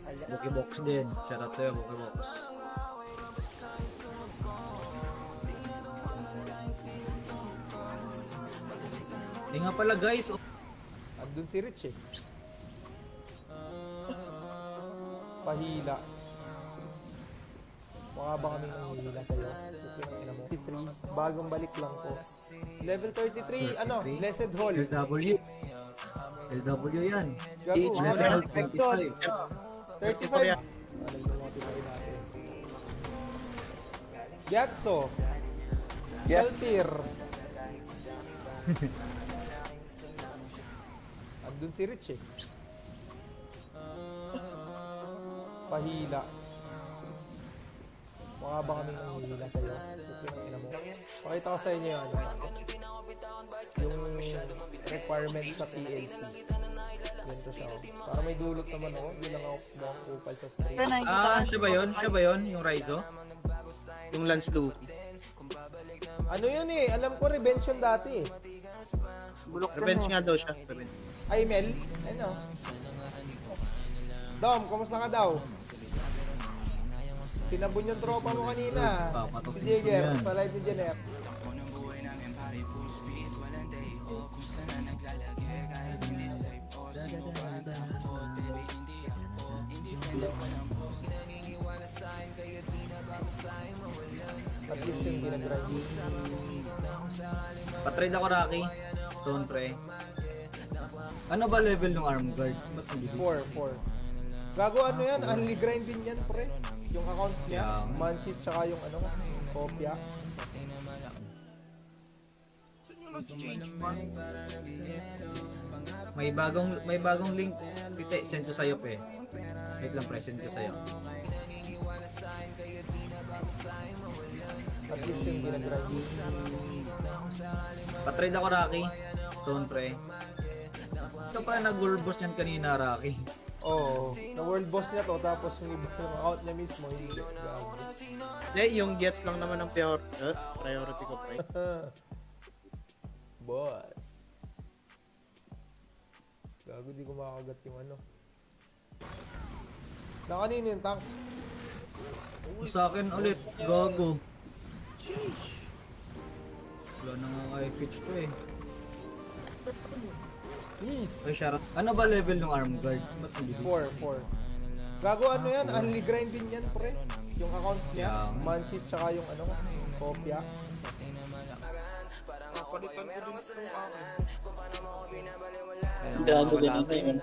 Ay, no. Buki Box din. Shout out sa'yo, Buki Box. Nga pala guys, Andun si Rich eh. Pahila. Mukha ba kaming nanghihila sa'yo? Ina mo. 33, bagong balik lang po. Level 33, ano? Blessed Hall. LW. LW yan. Gago, Blessed ano? Hall 25. 35. Alam mo mga pinay natin. Gyatso. Galtir. Andun si Rich eh. Pahila. Mukha ba kaming nanghihila sa'yo? Ina mo. Pakita ko sa inyo yung ano. Yung requirement sa PLC. Ganito siya. Oh. Para may dulot naman ako. Hindi lang ako makakupal sa stream. Siya ba yun? Siya ba yun? Yung Raizo? Yung Lance Luffy. Ano yun eh? Alam ko revenge yun dati eh. Revenge nga daw siya. Revenge. Ay, Mel? Ano? Dom, kumusta ka daw? Sinabon yung tropa mo kanina. Si Jagger, sa live ni Jeanette. At least yung ginagrind. Patrade ako, Rocky. Stone Pre. Ano ba level ng arm guard? Ba't ang bilis? 4. Gago ano yan? Only grind din yan, pre. Yung accounts niya. Yeah. Manchis tsaka yung ano, kopya. May bagong link. Pite, send ko sa'yo, pe. Wait lang, pre. Send ko sa'yo. At least yung ginagrind. Patrade ako, Rocky. Stone Pre. Ito pala nag-world boss niyan kanina, Rocky. Oo. Na world boss niya to, tapos yung iba yung account niya mismo, hindi. Gago. Yung gets lang naman ng priority ko, pre. Boss. Gago, di ko makagat yung ano. Na kanino yung tank? Sa akin ulit, gago. Wala na nga kay Fitch to eh. Yes! Ay, Sharon. Ano ba level ng arm guard? Ba't ang bilis? 4. Gago ano yan? Only grind din yan, pre. Yung accounts niya. Yeah. Manchis tsaka yung ano, kopya. Gago din ang tayo.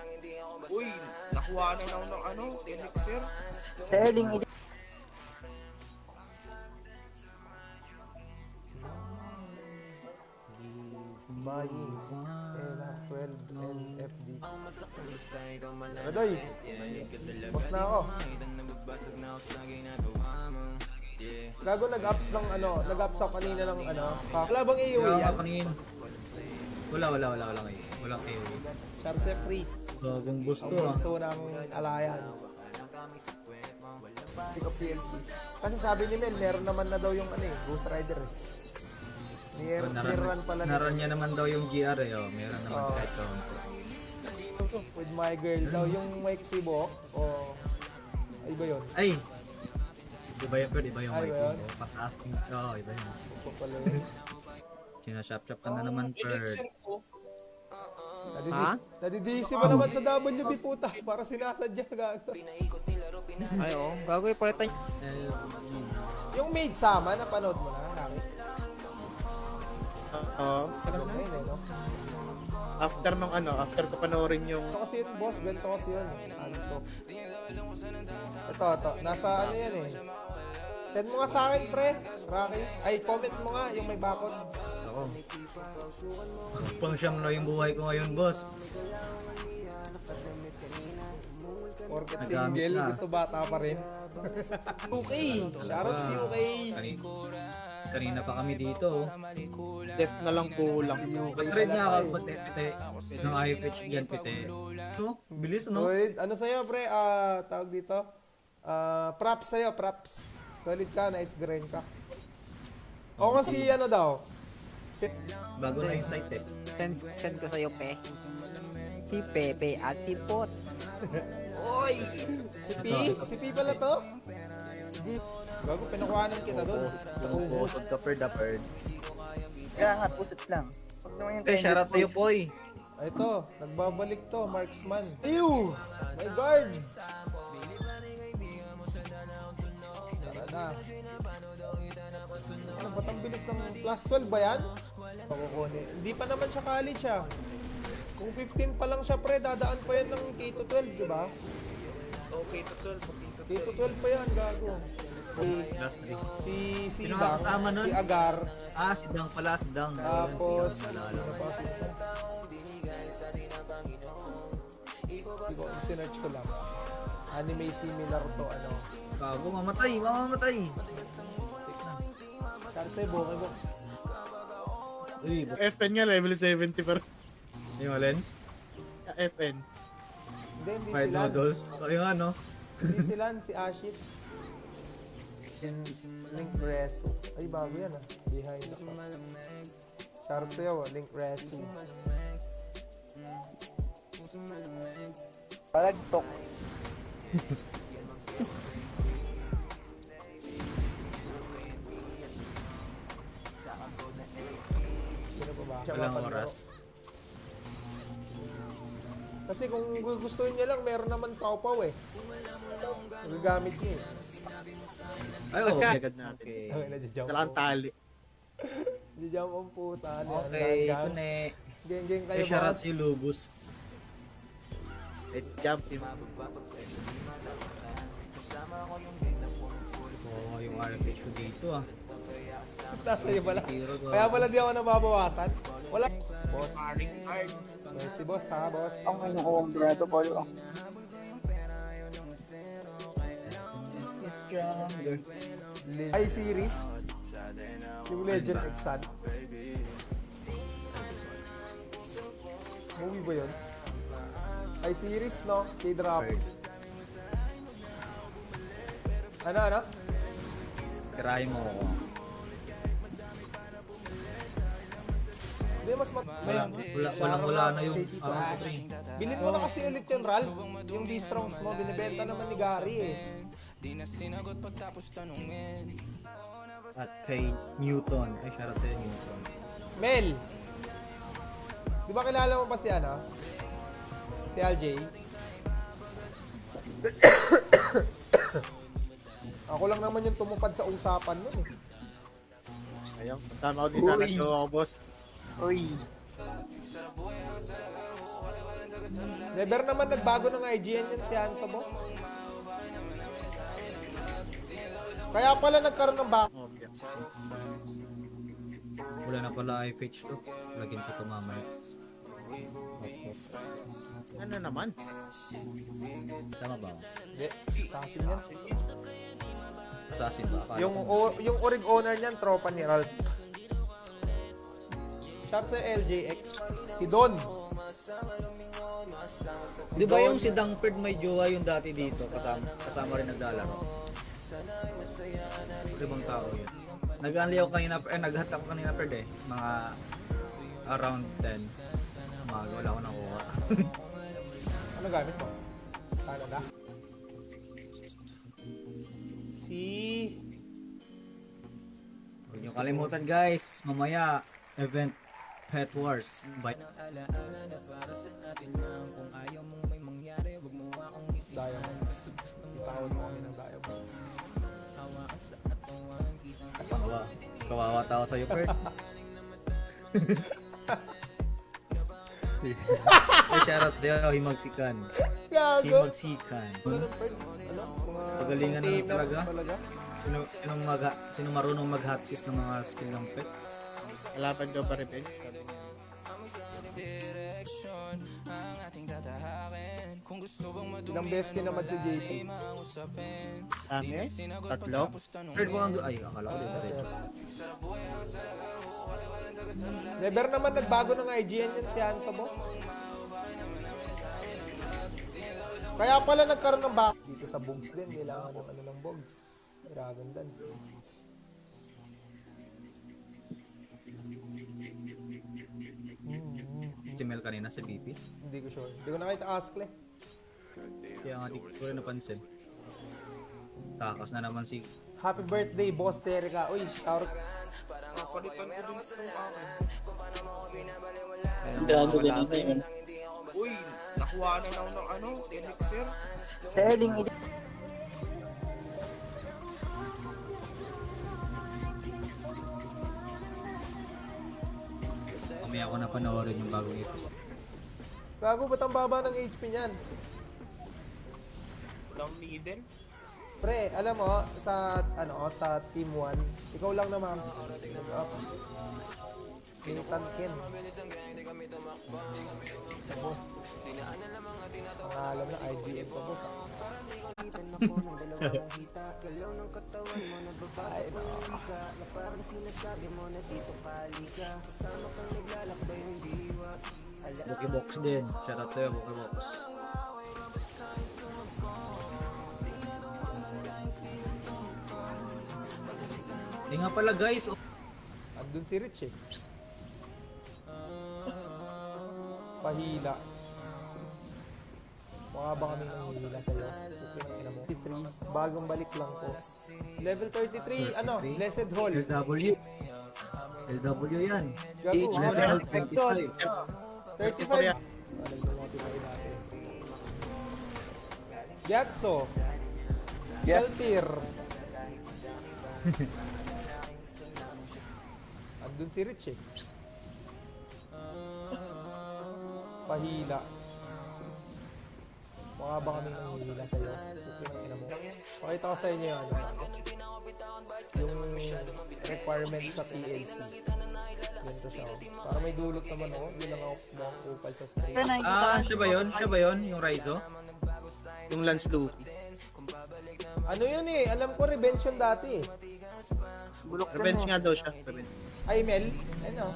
Uy, nakuha na lang ng ano, elixir. Selling it. Buying. NR12 NFD. Radoy! Boss na ako. Gago nag-ups ng ano, nag-ups ako kanina ng ano. Wala bang AOE Kaya yan? nga kanina. Wala kayo. Walang kayo. Charge Freeze. Gagong gusto Ang ah. bunso ng Alliance. Pick up PLC. Kasi sabi ni Mel, meron naman na daw yung ano eh, Ghost Rider eh. Niran pala Naran niya naman daw yung GR eh. Oh. Meron naman Oh. kahit so. with my girl daw. Yung Mike Sibo, o... Ay ba yun? Ay! Iba yun, pero iba yung Ay, white ba yun? mo. Pataas yung... Oo, iba yun. Ito pala yun. Sinashop-shop ka na naman, Bird. Nadidisi pa naman sa WB puta. Para sinasadya gago. Ay, oo. Gago yung palitan. Yung Maid Sama, napanood mo na? Naki? Tagal na. Ayun eh, no? After ko panoorin yung... Ito kasi yun, boss. Ganito kasi yun. Anso. Ito. Nasa ano yan eh. Send mo nga sa akin, pre. Rocky. Ay, comment mo nga yung may bakod. Ako. Pang siyam na yung buhay ko ngayon, boss. Porket Nagamit single, na. gusto bata pa rin. Okay. Shoutout si UK. Kanina pa kami dito. Oh. Def na lang po lang. Trade nga ako, pite. Ng iFetch dyan, pite. No? Bilis, no? Uy, ano sa'yo, pre? Tawag dito? Props sa'yo, props. Solid ka, nice grind ka. O kasi ano daw? Si... Bago na yung site eh. Send ko sa'yo, Pe. Si Pepe at si Pot. Oy! Si P? Si P pala to? G. Gago, pinakuhanan kita doon. Sa Yung ubos. pusod ka per dapper. Kaya nga, pusit lang. Huwag naman yung Eh, shoutout sa'yo, Poy. Ito, nagbabalik to, marksman. Ew! My guard! Tara na. Ano, ba't ang bilis ng plus 12 ba yan? Pakukunin. Hindi pa naman siya college ah. Kung 15 pa lang siya pre, dadaan pa yan ng K-12, di ba? Okay, to 12. K-12 pa yan, gago. Last 3. Si Sino Dang, nga kasama nun? si Agar, Ah, si Dang pala, si Dang. tapos, Si Dang, ano naalala pa si isa? Hindi ko, sinerch ko lang. Anime similar to, ano. Gago, mamatay, mamamatay. Karsay, bokeh mo. Uy, FN nga, level 70 pero. yung alin? FN. Hindi Fried sila. noodles. Yung ano? Hindi sila, si Ashit. Link Resu. Ay, bago yan ah. Behind ako. Shoutout sa'yo, Link Resu. Palagtok. Sino pa ba? Walang oras. Kasi kung gustuhin niya lang, meron naman pau-pau eh. Nagagamit niya eh. Ay, oh, okay. Agad natin. Okay. Okay, nag-jump. Dalawang tali. Nag-jump ang puta. Okay, kune. Geng-geng kayo Eh, shoutout boss. si Lubus. Let's jump him. Oo, yung RFH ko dito ah. Nasa iyo pala. Tiro ko. Kaya pala di ako nababawasan. Wala. Boss. Merci boss ha, boss. Ang kinukuha ang grado ko lang. Stronger. I-series. Yung Legend Exan. Movie ba yun? I-series, no? K-drop. Ano? Tirahin mo ako. Hindi, mas Wala na yung ano ko pre. Bilhin mo na kasi ulit yung Ralph. Yung D-Strongs mo, binibenta naman ni Gary eh. At kay Newton. Ay, shoutout sa'yo Newton. Mel! Di ba kilala mo pa si ano? Si LJ? Ako lang naman yung tumupad sa usapan nun eh. Ayun, kasama ko din sana Uy. so ako, boss. Uy. Never naman nagbago ng IGN yan si Hansa, boss. Kaya pala nagkaroon ng back. Okay. Wala na pala IFH to. Lagyan ko ito mamaya. Ano naman? Tama ba? Hindi, assassin yan. Assassin ba? Akala Yung, ko- yung orig owner niyan, tropa ni Ralph. Shout sa LJX. Si Don. Di ba yung si Dangford may jowa yung dati dito? Kasama rin naglalaro. Ibang tao yun. Nag-unli ako kanina, nag-hat ako kanina Fred eh. Mga around 10. Umaga, wala ako nakuha. Ano gamit mo? Canada? Si... Huwag niyo kalimutan guys, mamaya event Pet Wars by Diamonds. Tawag mo kami ng Diamonds. kawawa tao sa'yo Fred. Shoutouts sa'yo, Himagsikan. Gago! Himagsikan. Ano, Fred? Ano? Mga Pagalingan naman container talaga. Sino marunong mag-hotkeys ng mga skill ng pet? Kalaban daw pa revenge. Ilang bestie naman si JP. Dami? Tatlo? Fred ko lang ay, akala ko din diretso. Never naman nagbago ng IGN yan si Hansa, boss. Kaya pala nagkaroon ng back. Dito sa Bogs din, kailangan ng ano ng Bogs. Dragon Dance. si Mel kanina sa BP. Hindi ko sure. Hindi ko nakita Askle. Kaya nga di ko rin napansin. Takas na naman si... Happy birthday, Boss Serica. Uy, shout. Napalitan ko din sa akin. Gago din ako yun. Uy, nakuha na ako ng ano, elixir. Selling it. Mamaya ako na panoorin yung bagong episode. Gago, ba't ang baba ng HP niyan? Walang middle. Pre, alam mo, sa Team 1, ikaw lang naman nag-ups. Kinutan Ken. Sa boss. Ang alam na, IGN pa boss. Ay, no. Box din. Shout out sa'yo, Box. Eh nga pala guys, Andun si Rich eh. Pahila. Mukha ba kaming nanghihila sa'yo? Ina mo. 33, bagong balik lang po. Level 33, ano? Blessed Hall. LW. LW yan. Gago, Level 35. 25. Alam mo mga pinay natin. Gyatso. Galtir. Andun si Rich eh. Pahila. Mukha ba kaming nanghihila sa'yo? Ina mo. Pakita ko sa inyo yung yung requirement sa PLC. Ganito siya. Para may dulot naman ako. Hindi lang ako makakupal sa stream. Siya ba yun? Siya ba yun? Yung Raizo? Yung Lance Luffy. Ano yun eh? Alam ko revenge yun dati eh. Revenge nga daw siya. Revenge. Ay, Mel. Ano?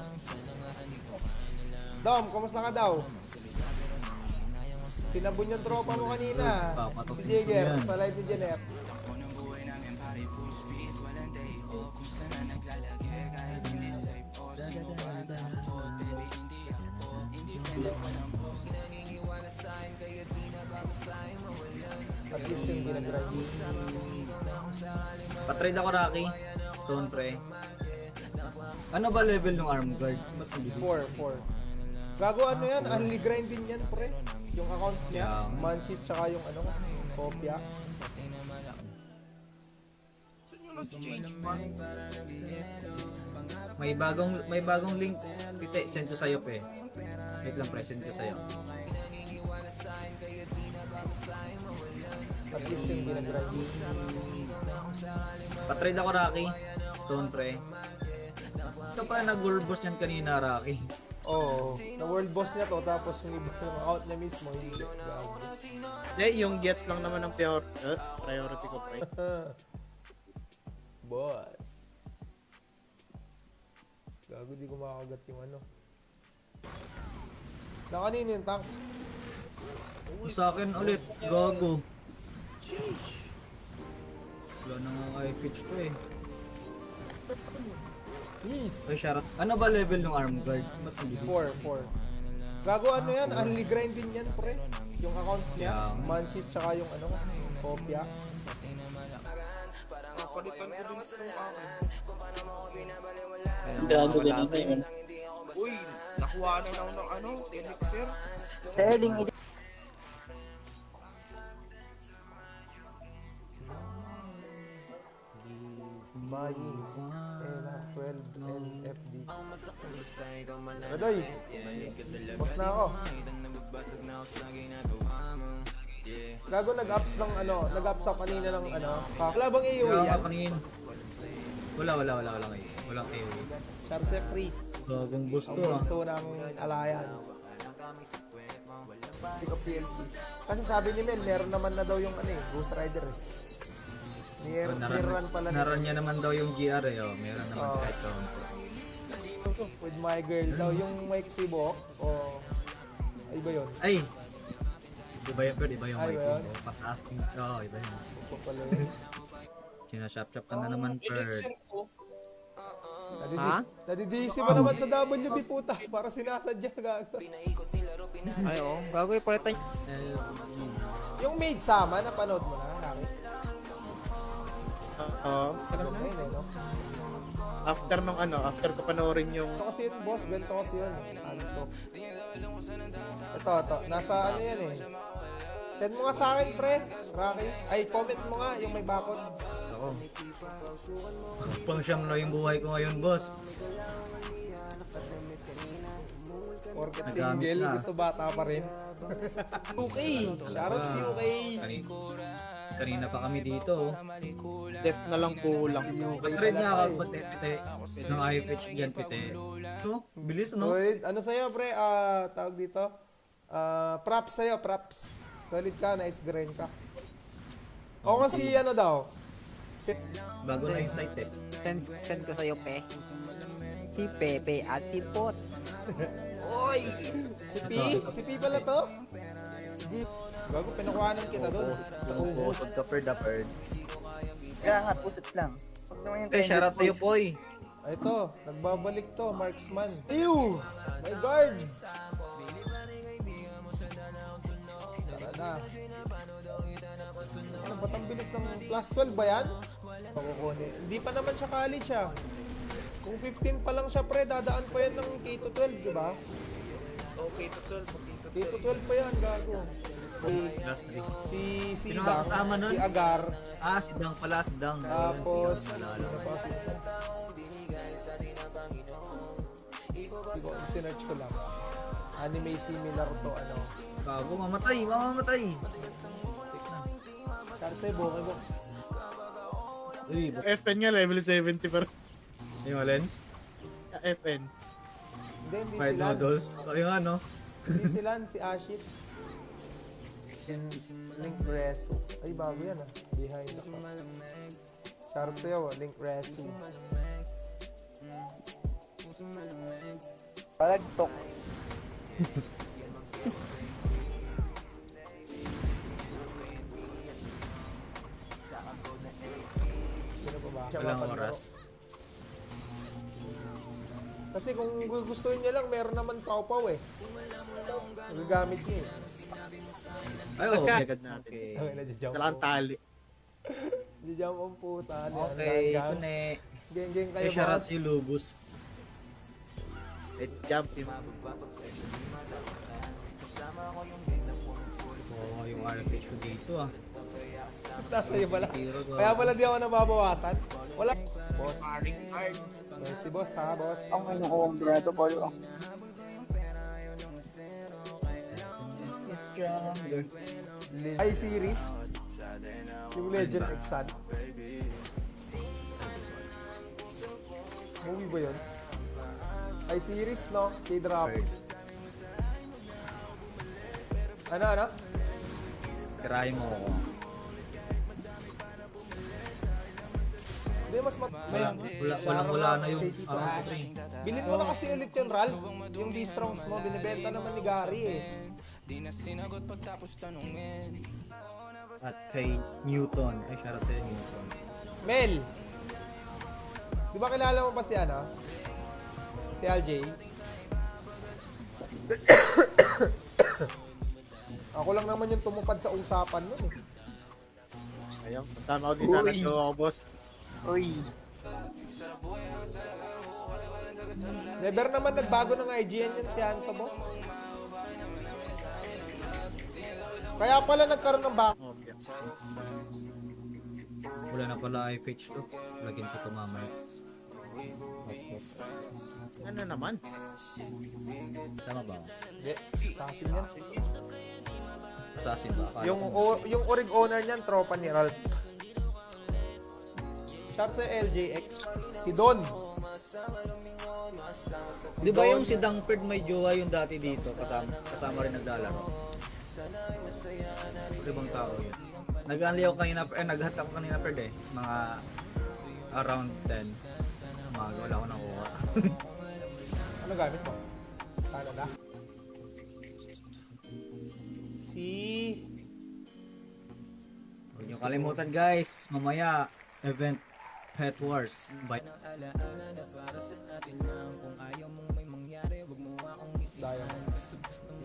Dom, kumusta ka daw? Sinabon yung tropa mo kanina. Si Jagger, sa live ni Jeanette. At least yung ginagrind. Patrade ako, Rocky. Stone pre. Ano ba level ng arm guard? Ba't ang bilis? 4. Gago ano yan? Only grind din yan, pre. Yung accounts niya. Yeah. Manchis tsaka yung ano, kopya. Saan yung nag-change pass? May bagong link. Pite, send ko sa'yo pre. Wait lang pre, send ko sa'yo. At least yung ginagrind. Patrade ako, Rocky. Stone pre. Ito pala nag-world boss niyan kanina, Rocky. Oo. Na world boss niya to, tapos yung iba yung account niya mismo, hindi. Gago. Yung gets lang naman ng priority ko, pre. Boss. Gago, di ko makagat yung ano. Na kanino yung tank? Sa akin ulit, gago. Wala na nga kay Fitch to eh. Yes! Ay, Sharat. Ano ba level ng arm guard? Ba't ang bilis? 4. Gago ano yan? Only grind din yan, pre. Yung accounts niya. Yeah. Manchis tsaka yung ano, kopya. Napalitan ko din sa akin. Gago din ako yun. Uy, nakuha na ako ng ano, elixir. Selling it. Buying. NR12 NFD. Radoy! Boss na ako. Gago nag-ups ng ano, nag-ups ako kanina ng ano. Wala bang AOE Kaya yan? nga kanina. Wala ngayon. Walang AoE. Charge Freeze. Gagong boost Ang to ah. bunso ng Alliance. Pick up PLC. Kasi sabi ni Mel, meron naman na daw yung ano eh, Ghost Rider eh. Niran pala Naran niya naman daw yung GR eh. Oh. Meron naman Oo. kahit saan. with my girl daw yung Mike Sibo o ay ba yun? Ay! Iba yun, pero iba yung Ay, white ba yun? mo. Pataas yung... Oo, iba yun. Ito pala yun. Sinashop-shop ka na naman, Bird. Elixir ko. Ha? Nadidisi mo naman sa WB puta. Para sinasadya gago. Ay, oo. Gago ipalitan. Yung Maid Sama, napanood mo na? Laki. Oo. Alam na yun eh, no? After ko panoorin yung... Ito kasi yun, boss. Ganito kasi yun. Anso. Ito. Nasa ano yan eh. Send mo nga sa akin, pre. Rocky. Ay, comment mo nga yung may bakod. Ako. Pang siyam na yung buhay ko ngayon, boss. Porket Nagamit single, na. gusto bata pa rin. Okay. Shoutout si UK. Kanina pa kami dito. Oh. Def na lang kulang. Pag-trade nga ako pati ng iFetch dyan, pite. No? Bilis, no? Solid. Ano sa'yo, pre? Tawag dito? Props sa'yo, props. Solid ka, nice grind ka. O kasi ano daw? Shit. Bago na yung site eh. Send ko sa'yo, pe. Si Pepe at si Pot. Oy! Si P pala to? G. Bago, pinakuhanan kita doon. Sa ubos. Pusod ka per dapper. Kaya nga, pusit lang. Huwag naman yung Eh, shoutout sa'yo, Poy. Ito, nagbabalik to, marksman. Ew! My guard! Tara na. Ano, ba't ang bilis ng plus 12 ba yan? Pakukunin. Hindi pa naman siya college ah. Kung 15 pa lang siya pre, dadaan pa yan ng K-12, di ba? Okay, to 12. K-12 pa yan, gago. Last 3. Si Sino Dang, nga kasama nun? si Agar, Ah, si Dang pala, si Dang. tapos, Si Dang, ano naalala. pa si isa? Hindi ko, sinerch ko lang. Anime similar to, ano. Bago, mamamatay. Kahit sa'yo, bokeh mo. Uy, FN nga, level 70 pero... yung alin? FN. Hindi Fried sila. noodles. Yung ano? Hindi sila, si Ashit. Link Resu. Ay, bago yan ah. Behind ako. Shoutout sa'yo, Link Resu. Palagtok. Sino pa ba? Walang oras. Kasi kung gugustuhin niya lang, meron naman pau-pau eh. Magagamit niya eh. Ay, okay. Agad natin. Okay. Okay, nadya-jump Kailangan tali. Nadya-jump ang puta. Okay, kune. Geng-geng kayo Eh, shoutout boss. si Lubus. Let's jump him. Oo, yung RFH ko dito ah. Nasa iyo pala. Tiro ko. Kaya pala di ako nababawasan. Wala. Boss. Paring hard. Merci boss ha, boss. Ang ano ko, ang grado ko. I-series. Yung Legend Exan. Movie ba yun? I-series, no? K-drama. Ano? Tirahin mo ako. Hindi, mas Wala na yung Stay dito. Bilhin mo na kasi ulit yung Ralph. Yung D-Strongs mo, binibenta naman ni Gary eh. At kay Newton. Ay, shoutout sa'yo, Newton. Mel! Di ba kilala mo pa si ano? Si LJ? Ako lang naman yung tumupad sa usapan nun eh. Ayun, kasama ko din sana Uy. so ako, boss. Uy. Never naman nagbago ng IGN yan si Hansa, boss. Kaya pala nagkaroon ng back. Okay. Wala na pala iFetch to. Lagyan ko ito mamaya. Ano naman? Tama ba? Hindi, sasin yan. Assassin ba? Akala Yung, ko- yung orig owner niyan, tropa ni Ralph. Shout sa LJX. Si Don. Di ba yung si Dangford may jowa yung dati dito? Kasama rin naglalaro. Ibang tao yun. Nag-unli ako kanina, nag-hat ako kanina per day. Mga around 10. Umaga, wala ako nakuha. Ano gamit mo? Canada? Si... Huwag niyo kalimutan guys, mamaya event Pet Wars by Diamonds.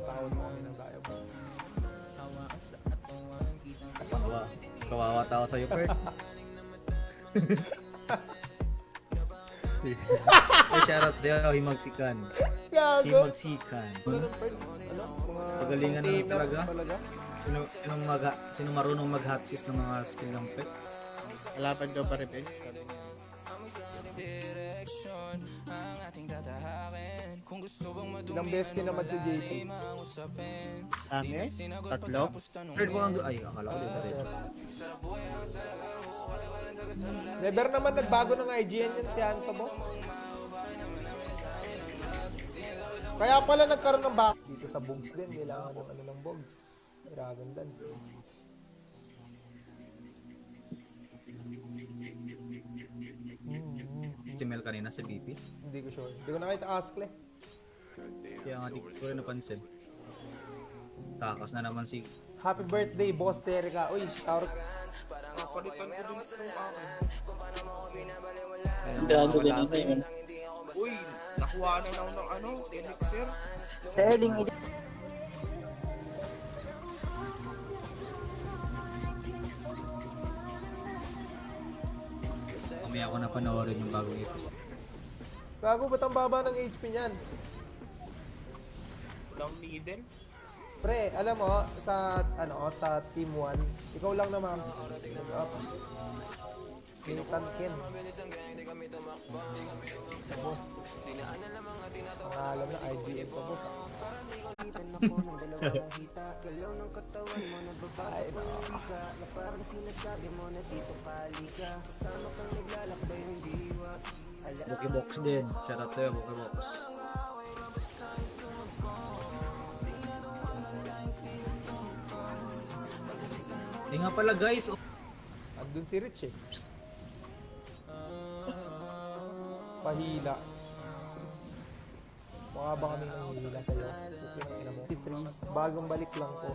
Tawag mo kami ng Diamonds. kawawa tao sa'yo, Kurt. Shoutout sa'yo, himagsikan. Gago! Himagsikan. Ano, mga Pagalingan na lang pang-gamer talaga. Sino marunong mag-hotkeys ng mga skill ng pet? Kalaban daw pa revenge. Sabi niya. Ilang bestie naman si JP. Tangi? Tatlo? Third ko lang ay, akala ko dito rin. Never naman nagbago ng IGN yan si Hansa, boss. Kaya pala nagkaroon ng back. Dito sa Bogs din, kailangan ng ano ng Bogs. Dragon Dance. Si Mel kanina sa BP. Hindi ko sure. Hindi ko nakita Askle. Kaya nga di ko rin napansin. Takas na naman si Happy birthday, boss Serica. Uy, shout. Napalitan ko din yung akin. Gago din ako yun. Uy, nakuha na ako ng ano, elixir. Selling it. mamaya ko na panoorin yung bagong episode. Gago, ba't ang baba ng HP niyan? Walang needle. Pre, alam mo, sa sa Team 1, ikaw lang naman nag-ups. Kintan Ken. Boss. Ang alam na IGN pa, boss. Ay, no. Box din. Shoutout sa'yo, Box. Eh nga pala guys, Andun si Rich eh. Pahila. Mukha ba kaming nanghihila sa'yo? Pupinang ina mo. 33, bagong balik lang ko.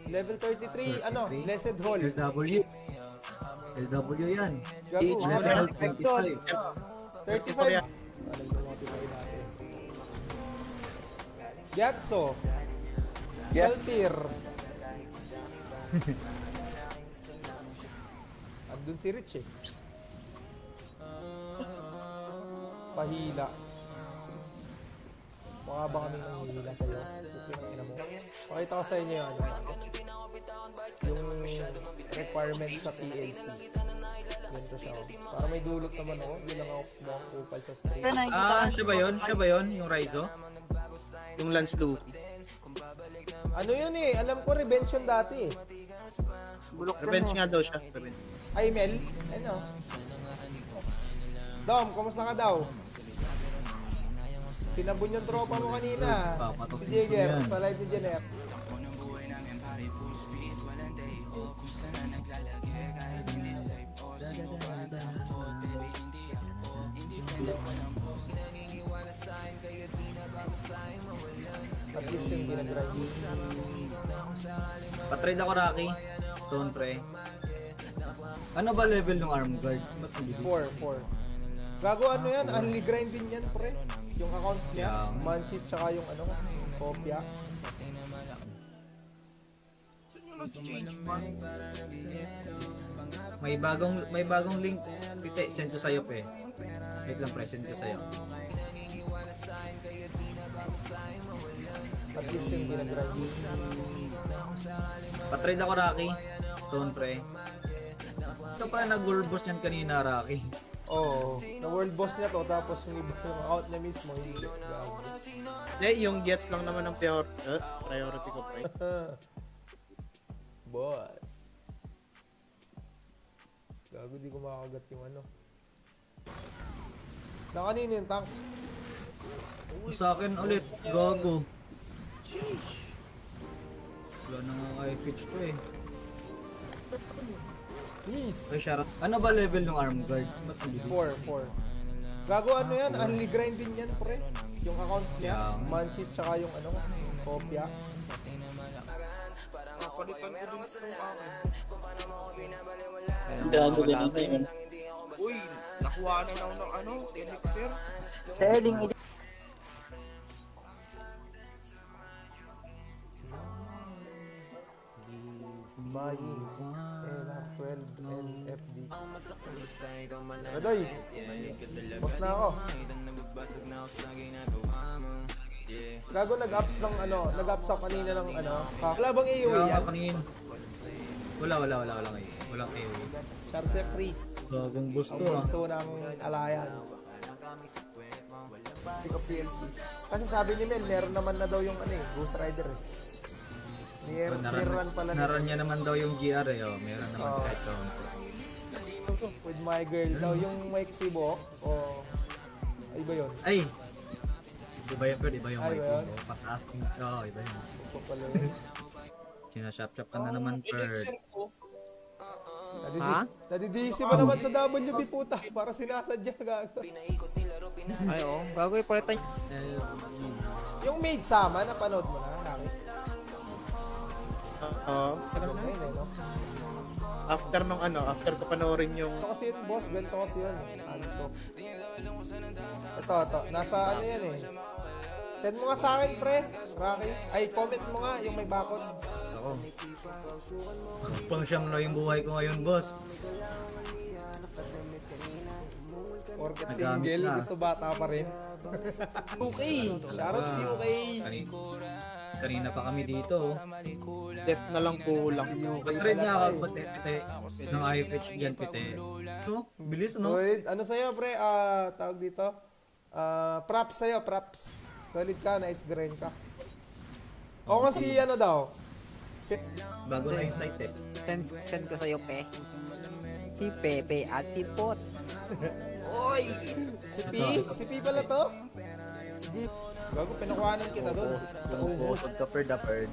Level 33, ano? Blessed Hall. LW. LW yan. Gago, Level 35. 25. Alam mo notify natin. Gyatso. Galtir. Andun si Rich eh. Pahila. Mukha ba kaming nanghihila sa'yo? Pupinang ina mo. Pakita ko sa inyo yung yung requirement sa PLC. Ganito siya. Para may dulot naman ako. Hindi lang ako kupal sa stream. Siya ba yun? Siya ba yun? Yung Raizo? Yung Lance Luffy. Ano yun eh? Alam ko revenge yun dati eh. Revenge nga daw siya. Revenge. Ay, Mel? Ano? Dom, kumusta ka daw? Sinabon yung tropa mo kanina. Si Jagger, sa live ni Jeanette. At least yung ginagrind. Patrade ako, Rocky. Stone Pre. Ano ba level ng arm guard? Mas mabilis. 4. Gago ano yan? Only grind din yan, pre. Yung accounts niya. Yeah. Manchis tsaka yung ano, kopya. Saan nyo nag-change pass? May bagong link. Pite, send ko sa'yo, pe. Wait lang, pre. Send ko sa'yo. At least yung ginagrind. Patrade ako, Rocky. Stone Pre. Ito pa nag-world boss niyan kanina, Rocky. Oo. Na world boss niya to, tapos yung iba yung out niya mismo, hindi. Gago. Yung gets lang naman ng priority ko, pre. Boss. Gago, di ko makakagat yung ano. Na kanino yung tank? Sa akin ulit, gago. Wala na nga kay Fitch to eh. Please. Ay, shoutout. Ano ba level ng arm guard? Mas mabilis. 4. Gago ano yan? Only grind din yan, pre. Yung accounts niya. Yeah. Manchis tsaka yung ano, kopya. Napalitan ko din yung akin. Gago din ako yun. Uy, nakuha na ako ng ano, elixir. Selling edition. Buying NR12 NFD. Adoy, boss na ako. Gago nag-ups ng ano, nag-ups ako kanina ng ano. Wala bang AOE Kaya yan? kanin. Wala ngayon. Walang AOE. Charge Freeze. Gagong gusto Ang ah. bunso ng Alliance. Pick up PLC. Kasi sabi ni Mel, meron naman na daw yung ano eh, Ghost Rider eh. Niran pala Naran niya naman daw yung GR eh. Oh. Meron naman Oo. kahit count. with my girl daw yung Mike Sibo o ay ba yun? Ay! Iba yun, pero iba yung Ay, white ba yun? mo. Pataas yung... Oo, iba yun. Ito pala yun. Sinashop-shop ka na naman, Perd. Elixir ko. Ha? Nadidisi pa naman sa WB puta para sinasadya gago. Ay, oo. Bago ipalitan niyo. Yung Maid Sama, napanood mo na? Nakit? Oo. Ano na yun eh, no? After ko panoorin yung... Ito kasi yun, boss. Ganito kasi yun. Anso. Ito. Nasa ano yan eh. Send mo nga sa akin, pre. Rocky. Ay, comment mo nga yung may bakod. Ako. Pang siyam na yung buhay ko ngayon, boss. Porket Nagamit single, na. gusto bata pa rin. UK! Shoutout si UK! Kanina pa kami dito. Oh. Def na lang kulang. Pag-trade nga ako, pati ng iFetch dyan, pite. No? Bilis, no? Solid. Ano sa'yo, pre? Tawag dito? Props sa'yo, props. Solid ka, nice grind ka. O kasi ano daw? Bago na yung site eh. Send ko sa'yo, pe. Si Pepe at si Pot. Oy! Si P pala to? G. Bago, pinakuhanan kita doon. Sa ubos. Pusod ka, Perd, Perd.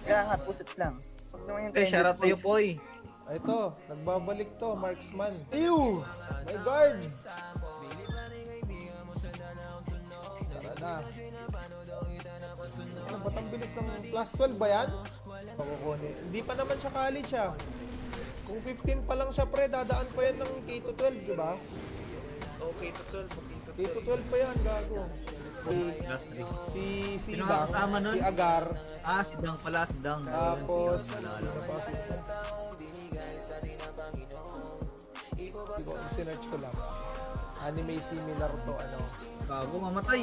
Kaya nga, pusit lang. Huwag naman yung Eh, shoutout sa'yo, Poy. Ito, nagbabalik to, marksman. Ew! My guard! Tara na. Ano, ba't ang bilis ng plus 12 ba yan? Pakukunin. Hindi pa naman siya college ah. Kung 15 pa lang siya pre, dadaan pa yan ng K-12, di ba? Okay, to 12. K-12 pa yan, gago. Last 3. Si Sino Dang, nga kasama nun? si Agar, Ah, si Dang pala, si Dang. tapos, Ayun, ano pa si isa? Sinerch ko lang. Anime similar to, ano. Bago, mamamatay.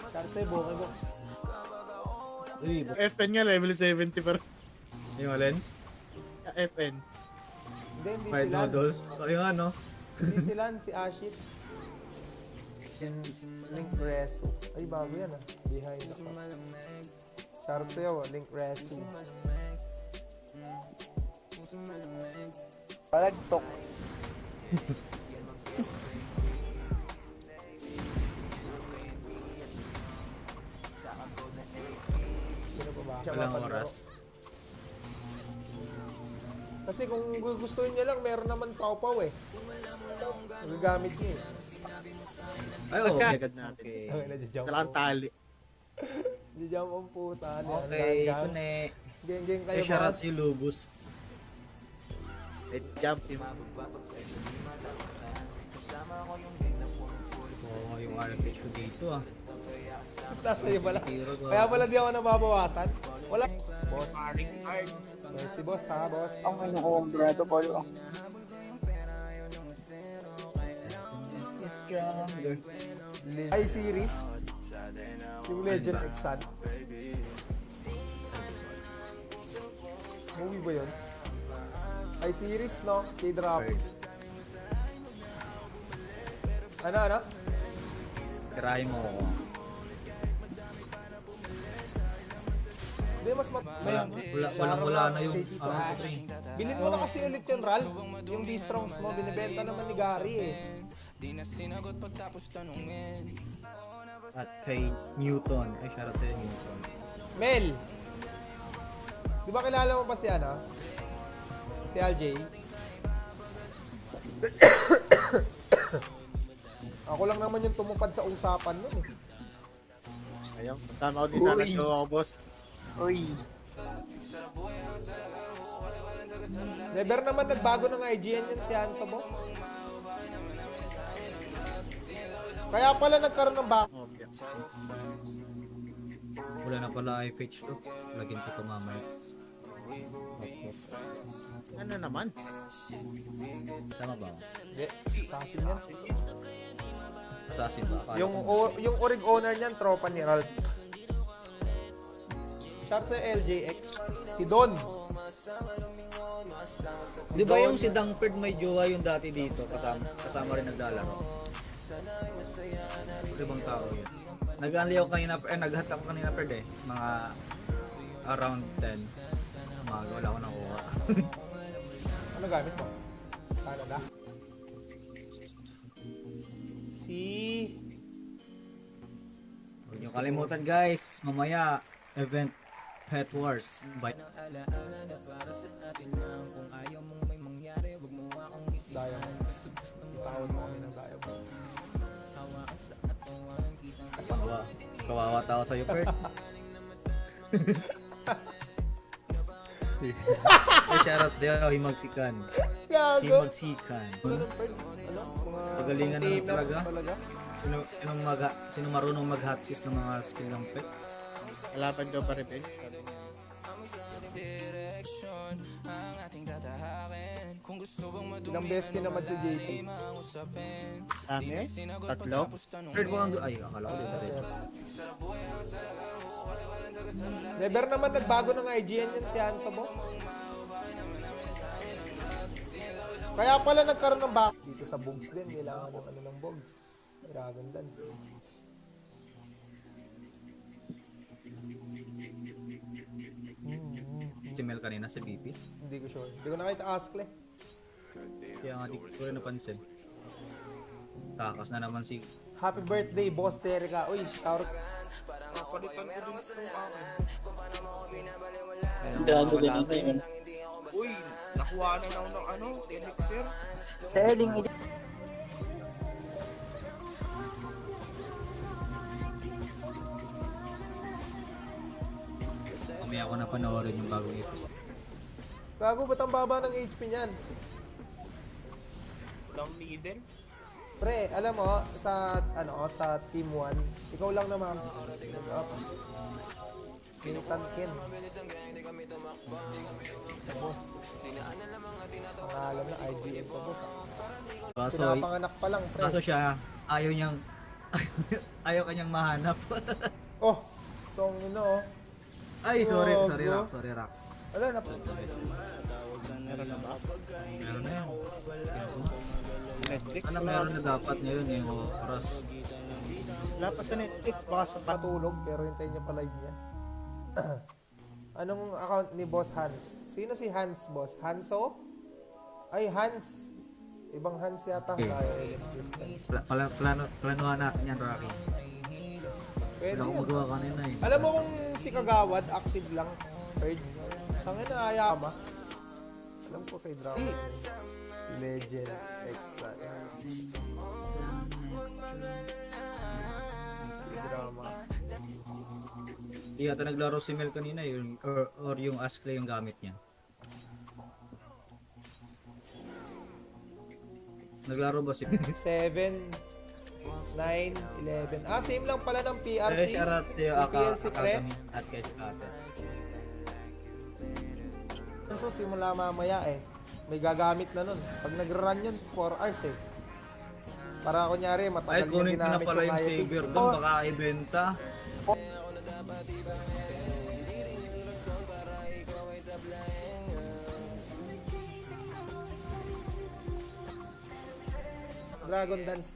Kahit sa'yo, bokeh mo. Uy, FN nga, level 70 pero... yung alin? FN. Hindi Fried sila. noodles. Ayun ano. Hindi sila, si Ashit. Link Resu. Ay, bago yan ah. Behind ako. Shoutout sa'yo, Link Resu. Palagtok. Sino pa ba? Walang oras. Kasi kung gustuhin niya lang, meron naman pau-pau eh. Magagamit niya eh. Ay, oh, okay. Agad natin. Okay. Okay, nadya-jump Dalang tali. Nadya-jump ang puta. Okay, kune. Geng-geng kayo Eh, shoutout boss. si Lubus. Let's jump him. Oo, yung RFH ko dito ah. Nasa iyo pala. Hero ko. Kaya pala di ako nababawasan. Wala. Boss. Paring hard. Mercy boss ha, boss. Ang ano ko, ang grado ko. Stronger. I-series. Yung Legend Exan. Movie ba yun? I-series, no? K-drama. Ano? Tirahin mo ako. Hindi, mas Wala na yung Bilhin mo na kasi ulit yung Ral. Yung D-Strongs mo, binibenta naman ni Gary eh. At kay Newton. Ay, shoutout sa'yo, Newton. Mel! Di ba kilala mo pa si ano? Si LJ? Ako lang naman yung tumupad sa usapan nun eh. Ayun, kasama ko din sana Uy. so ako, boss. Uy. Never naman nagbago ng IGN yan si Hansa, boss. Kaya pala nagkaroon ng back. Okay. Wala na pala FH to. Lagyan ko ito mamaya. Ano naman? Tama ba? Hindi, assassin yan. Assassin ba? Akala Yung, ko- yung orig owner niyan, tropa ni Ralph. Shout sa LJX. Si Don. Di ba yung si Dangford may jowa yung dati dito? Kasama rin naglalaro. Ibang tao yun. Nag-unli ako kanina, nag-hat ako kanina per day. Mga around 10. Umaga, wala ko nakuha. Ano gamit mo? Canada? Si... Huwag niyo kalimutan guys, mamaya event Pet Wars by Diamonds. Tawag mo kami ng Diamonds. kawawa tao sa'yo, Kurt. Shoutouts din ako, himagsikan. Gago! Himagsikan. Ano, Fred? Ano? Mga Pagalingan naman gamer talaga. Sino marunong mag-hotkeys ng mga skill ng pet? Kalaban daw pa rin. Ilang bestie naman si JT. Dami? Tatlo? Third ko ang... Ay, akala ko dito rin. Never naman nagbago ng IGN yan si Hansa, boss. Kaya pala nagkaroon ng back. Dito sa Bogs din, kailangan ng ano ng Bogs. Dragon Dance. Si Mel kanina sa BP. Hindi ko sure. Hindi ko nakita Askle. Kaya nga di ko rin napansin. Takas na naman si... Happy birthday, boss Serica. Uy, shout. Palitan ko din itong akin. Gago din ako yun. Uy, nakuha na ako ng ano, elixir. Selling edit. Mamaya ko na panoorin yung bagong episode. Gago, ba't ang baba ng HP niyan? Walang needle. Pre, alam mo, sa Team 1, ikaw lang naman mag-ups. Kintan Ken. Boss. Pangalan na IGN pa, boss. Kaso, Pinapanganak pa lang, pre. kaso siya, ayaw niyang... ayaw kanyang mahanap. Oh, tong ino, oh. Ay, sorry Gago. Rax. Wala na. Meron na ba? Meron na yun. Netflix? Ano meron na dapat ngayon yung oras. Wala pa sa Netflix. Baka sa Patulog, pero hintayin niya pa live niya. Anong account ni Boss Hans? Sino si Hans, boss? Hanso? Ay, Hans. Ibang Hans yata. Okay. Ay, electrician. Planuhan natin yan, Rocky. Pwede Wala akong yan. magawa kanina eh. Alam mo kung si Kagawad, active lang. Third. Tangin na, ayama. Alam ko kay Drama. Legend. Extra. Drama. Di yata naglaro si Mel kanina yun, or yung Askley yung gamit niya. Naglaro ba si 7, 9, 11. Ah, same lang pala ng PRC. Shoutout sa'yo, Yung PLC pre. at kay Scatter. So, simula mamaya eh. May gagamit na nun. Pag nag-run yun, 4 hours eh. Para Ay, kunyari, matagal niya kunin ko na ginamit pala yung Kaya saver Page. doon, Oh, baka ibenta. Dragon Dance.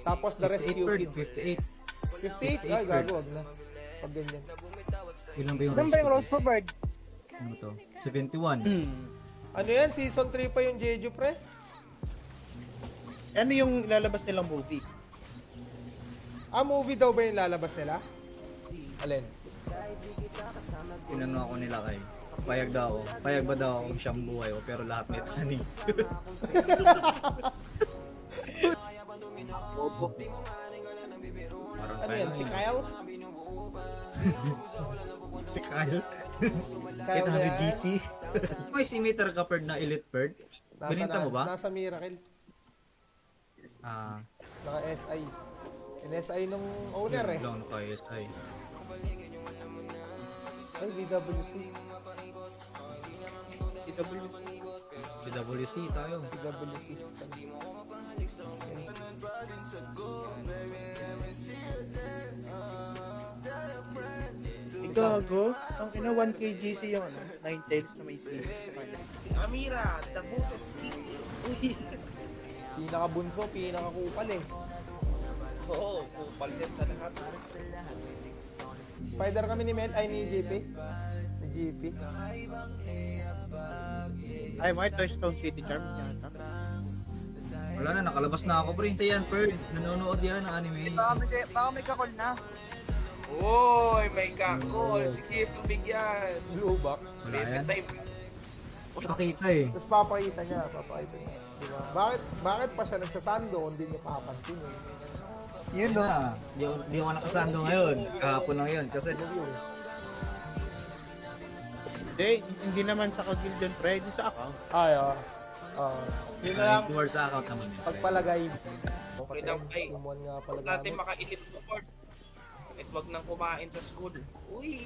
Tapos the 58 Rescue bird, Kid. 58. 58? Ay, gago, wag na. Pag ganyan. Ilan ba yung Ilan ba yung Rose Bird? Ano to? 71. Ano yan? Season 3 pa yung Jeju, pre? Ano yung ilalabas nilang movie? Ah, movie daw ba yung lalabas nila? Alin? Tinanong ako nila kay. Payag ba daw akong siyang buhay o pero lahat may tani. Parang Ano yan? Si Kyle? Si Kyle? Kaya mo 800 yan? GC. May scimitar ka Perd na Elite Perd? Binenta mo ba? Nasa Miracle. Ah, Naka SI. In-SI nung owner eh. Long kayo ay. Ay, BWC. PWC tayo. BWC. Gago. Ang ina 1 kgc yung ano, 9 tails na may seeds sa kanya. Si Amira, the boses kiki. Pinakabunso, pinakakupal eh. Oo, kupal din sa lahat. Spider kami ni Mel, ay ni JP. Ni JP. Ay, may Touchstone City Charm yata. Wala na, nakalabas na ako. Pre, hintay yan, Perd. Nanonood yan ng anime. Baka may kakol na. Uy, may kakol. Sige, pabigyan. Blue back. Wala yan. Time. Pakita eh. Tapos papakita niya. Diba? Bakit pa siya nagsasando kung hindi niya papansin eh. Yun Yun no. na. Di ako nakasando ngayon. Kahapon lang yun. Kasi Hindi naman sa kagil yun, pre. Di sa account. Ay, yun na lang. towards sa account naman yun. Pagpalagay. Okay lang, ay. Tumuan nga pala Huwag natin gamit. makailip sa court. At wag nang kumain sa school. Uy!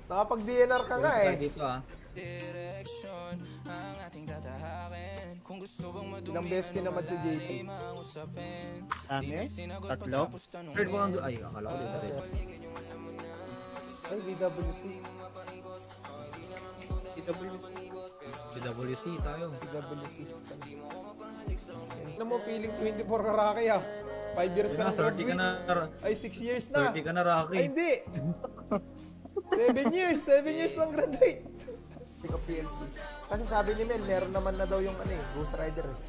Nakapag-DNR ka nga eh. Dito ah. Ilang bestie naman si JP. Dami? Tatlo? Perd mo ang... Ay, akala ko dito rin. Ay, BWC. PWC tayo. BWC. Ano mo, feeling 24 ka Rocky ah. 5 years ka Diba, na 30 ka na... Ay, 6 years na. 30 ka na, Rocky. Ay, hindi. 7 years. 7 years lang graduate. Hindi ko PLC. Kasi sabi ni Mel, meron naman na daw yung ano eh, Ghost Rider eh.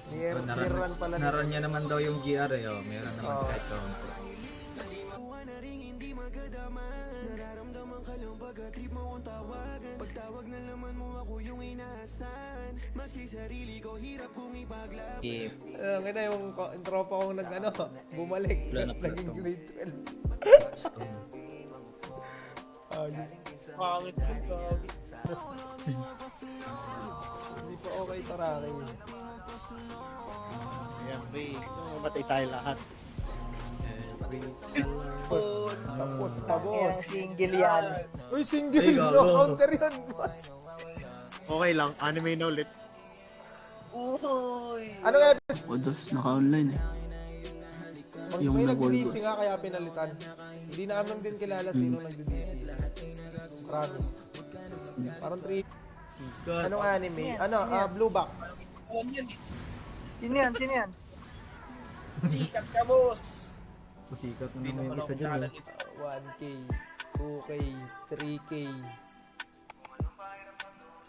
Niran pala. Naran niya naman daw yung GR eh. Oh. Meron naman Oo. kahit kaunti. Kaya yung tropa kong bumalik. Wala na pala Naging to. grade 12. Ayun. Pangit yung gabi. Hindi pa okay to Rocky. Ayan, pre. Mamatay tayo lahat. Tapos ka, boss. Ayan, single yan. Uy, single. Ay, No gago. counter yun, boss. Okay lang, anime na ulit. Uy. Anong episode? Odos, naka-online eh. Pag Yung may nag-World nag-DC nga kaya pinalitan. Hindi namin din kilala sino nag-DC. Promise. Parang 3. Sikat. Anong anime? Ano? Blue Box. Awan yan eh. Sino yan? Sino yan? Sikat ka, boss. Sikat na Hindi naman yung naman isa ako dyan. kilala Eh. nito. 1K, 2K, 3K,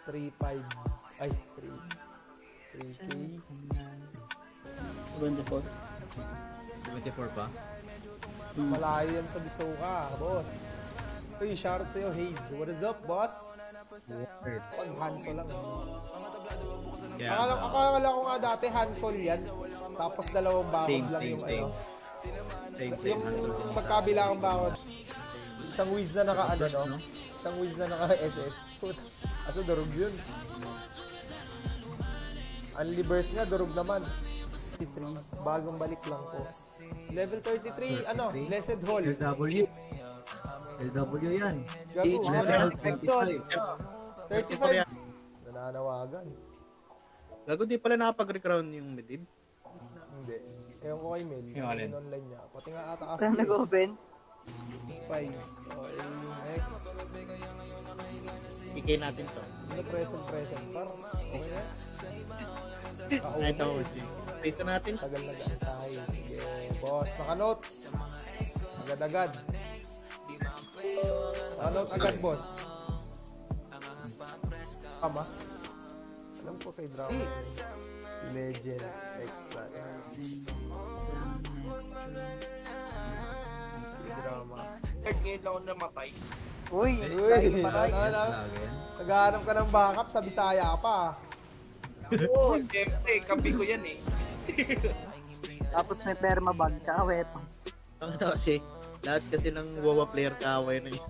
3.5. Ay, 3K. 24. 24 pa? Malayo yan sa Bisuka, boss. Uy, shoutout sa'yo, Haze. What is up, boss? Third. Pag Hansol lang. Kaya, Akala ko nga dati Hansol yan. Tapos dalawang bakod same, lang same, yung same. ano. Same, Hansel din isa. Magkabilang bakod. Isang whiz na naka ano, First, no? no? Isang whiz na naka SS. Aso durog yun. Unliverse nga, durog naman. 33, bagong balik lang po. Level 33, ano? Blessed Hall. LW. LW yan. Gago, Level 35. 34 yan. Nananawagan. Gago, di pala nakapag-recrown yung medid. Hindi. Ewan ko kay Mel. Yung alin? Yung online niya. Pati nga ata Parang nag-open. Spice. O, next. Ikay natin to. Ano present. Par. Okay na. Ay, ito, Uzi. Isa natin. Tagal na tayo. Sige, boss. Nakanote. Agad-agad. Nakanote agad, boss. Tama. Alam ko kay Drama. Legend. Extra. Drama. Third ngayon lang ako namatay. Uy. Uy, Patay. Lagi yan. naghahanap ka ng backup sa Bisaya pa. Oo, siyempre, kabi ko yan eh. Tapos may perma bag tsaka weapon. Ano kasi, Lahat kasi ng WoW player kaaway na yun.